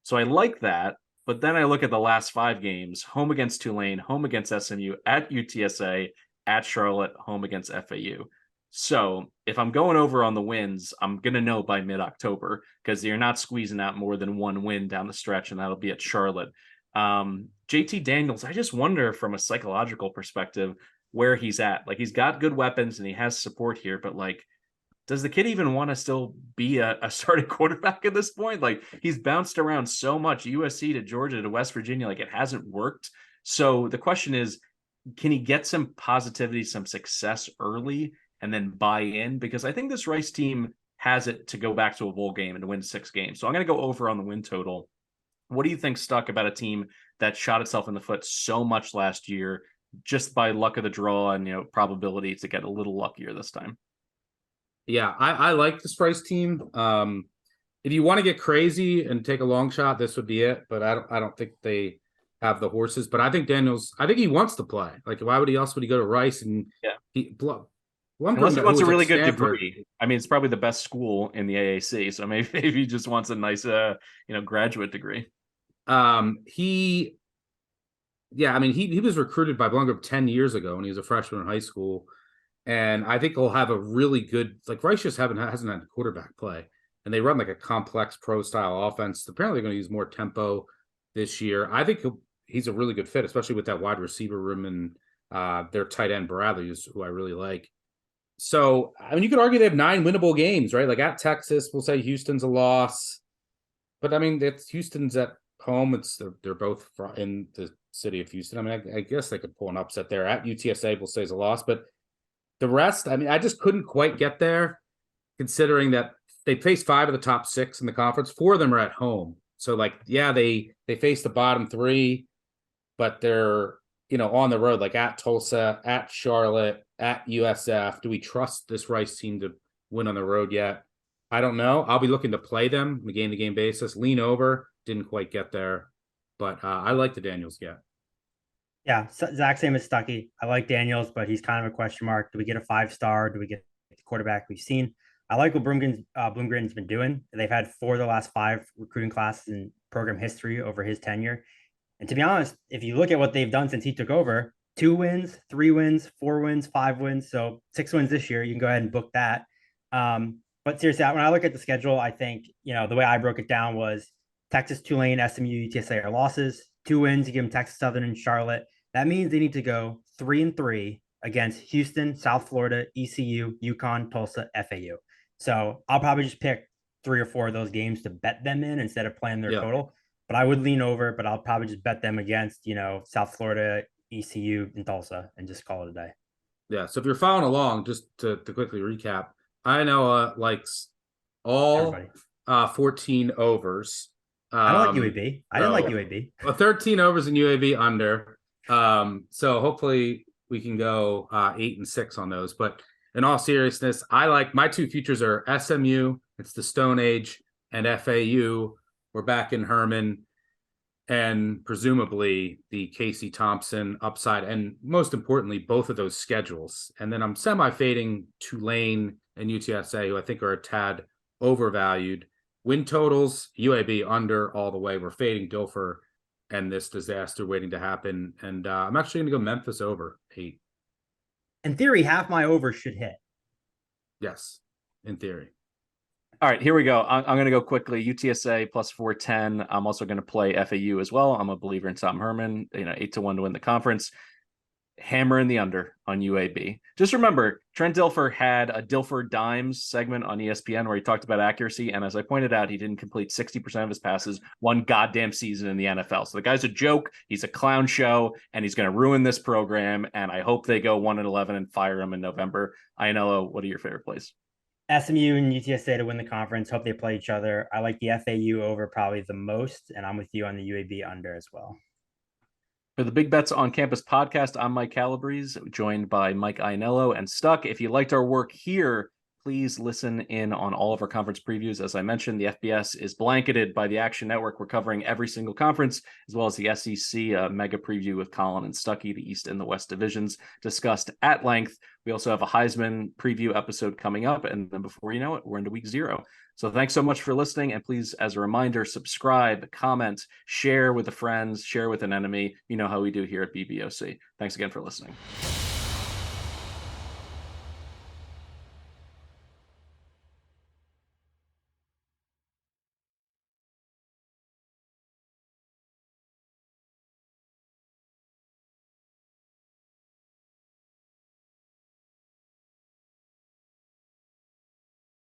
So I like that. But then I look at the last 5 games: home against Tulane, home against SMU, at UTSA, at Charlotte, home against FAU. So if I'm going over on the wins, I'm going to know by mid-October, because you're not squeezing out more than 1 win down the stretch, and that'll be at Charlotte. JT Daniels, I just wonder from a psychological perspective where he's at. Like, he's got good weapons and he has support here, but like, does the kid even want to still be a starting quarterback at this point? Like, he's bounced around so much, USC to Georgia to West Virginia, like it hasn't worked. So the question is, can he get some positivity, some success early and then buy in? Because I think this Rice team has it to go back to a bowl game and to win 6 games. So I'm going to go over on the win total. What do you think, Stuck, about a team that shot itself in the foot so much last year just by luck of the draw and, probability to get a little luckier this time? Yeah, I like this Rice team. If you want to get crazy and take a long shot, this would be it. But I don't think they have the horses. But I think Daniels, I think he wants to play. Like, why would he else would he go to Rice? And unless he wants a really good degree. I mean, it's probably the best school in the AAC. So maybe he just wants a nice, graduate degree. He was recruited by Blum Group 10 years ago when he was a freshman in high school. And I think he'll have a really good, like, Rice just hasn't had quarterback play, and they run like a complex pro style offense. Apparently they're going to use more tempo this year. I think he's a really good fit, especially with that wide receiver room, and their tight end Bradley is who I really like. So, I mean, you could argue they have 9 winnable games, right? Like, at Texas, we'll say Houston's a loss, but I mean, it's Houston's at home. They're both in the city of Houston. I mean, I guess they could pull an upset there. At UTSA, we'll say is a loss, but the rest, I mean, I just couldn't quite get there, considering that they faced 5 of the top 6 in the conference. 4 of them are at home. So, like, yeah, they face the bottom 3, but they're, on the road, like at Tulsa, at Charlotte, at USF. Do we trust this Rice team to win on the road yet? I don't know. I'll be looking to play them on a game-to-game basis. Lean over, didn't quite get there, but I like the Daniels get. Yeah, Zach, same as Stuckey. I like Daniels, but he's kind of a question mark. Do we get a 5-star? Do we get the quarterback we've seen? I like what Bloomgren's been doing. They've had 4 of the last 5 recruiting classes in program history over his tenure. And to be honest, if you look at what they've done since he took over, 2 wins, 3 wins, 4 wins, 5 wins. So 6 wins this year. You can go ahead and book that. But seriously, when I look at the schedule, I think, the way I broke it down was Texas, Tulane, SMU, UTSA are losses. 2 wins, you give them Texas Southern and Charlotte. That means they need to go 3-3 against Houston, South Florida, ECU, UConn, Tulsa, FAU. So I'll probably just pick 3 or 4 of those games to bet them in instead of playing their total. But I would lean over, but I'll probably just bet them against, South Florida, ECU, and Tulsa, and just call it a day. Yeah. So if you're following along, just to quickly recap, I know likes all 14 overs. I don't like UAB. I didn't like UAB. 13 overs in UAB under. So hopefully we can go 8-6 on those. But in all seriousness, I like my 2 futures are SMU, it's the Stone Age, and FAU. We're back in Herman, and presumably the Casey Thompson upside, and most importantly, both of those schedules. And then I'm semi-fading Tulane and UTSA, who I think are a tad overvalued. Win totals, UAB under all the way. We're fading Dilfer and this disaster waiting to happen. And I'm actually going to go Memphis over 8. In theory, half my over should hit. Yes, in theory. All right, here we go. I'm going to go quickly. UTSA plus 410. I'm also going to play FAU as well. I'm a believer in Tom Herman. 8-1 to win the conference. Hammer in the under on UAB. Just remember, Trent Dilfer had a Dilfer Dimes segment on ESPN where he talked about accuracy. And as I pointed out, he didn't complete 60% of his passes one goddamn season in the NFL. So the guy's a joke. He's a clown show, and he's going to ruin this program. And I hope they go 1-11 and fire him in November. Ianello, what are your favorite plays? SMU and UTSA to win the conference. Hope they play each other. I like the FAU over probably the most, and I'm with you on the UAB under as well. For the Big Bets on Campus podcast, I'm Mike Calabrese, joined by Mike Ianello and Stuck. If you liked our work here, please listen in on all of our conference previews. As I mentioned, the FBS is blanketed by the Action Network. We're covering every single conference, as well as the SEC mega preview with Colin and Stuckey, the East and the West divisions discussed at length. We also have a Heisman preview episode coming up, and then before you know it, we're into week 0. So thanks so much for listening, and please, as a reminder, subscribe, comment, share with a friend, share with an enemy. You know how we do here at BBOC. Thanks again for listening.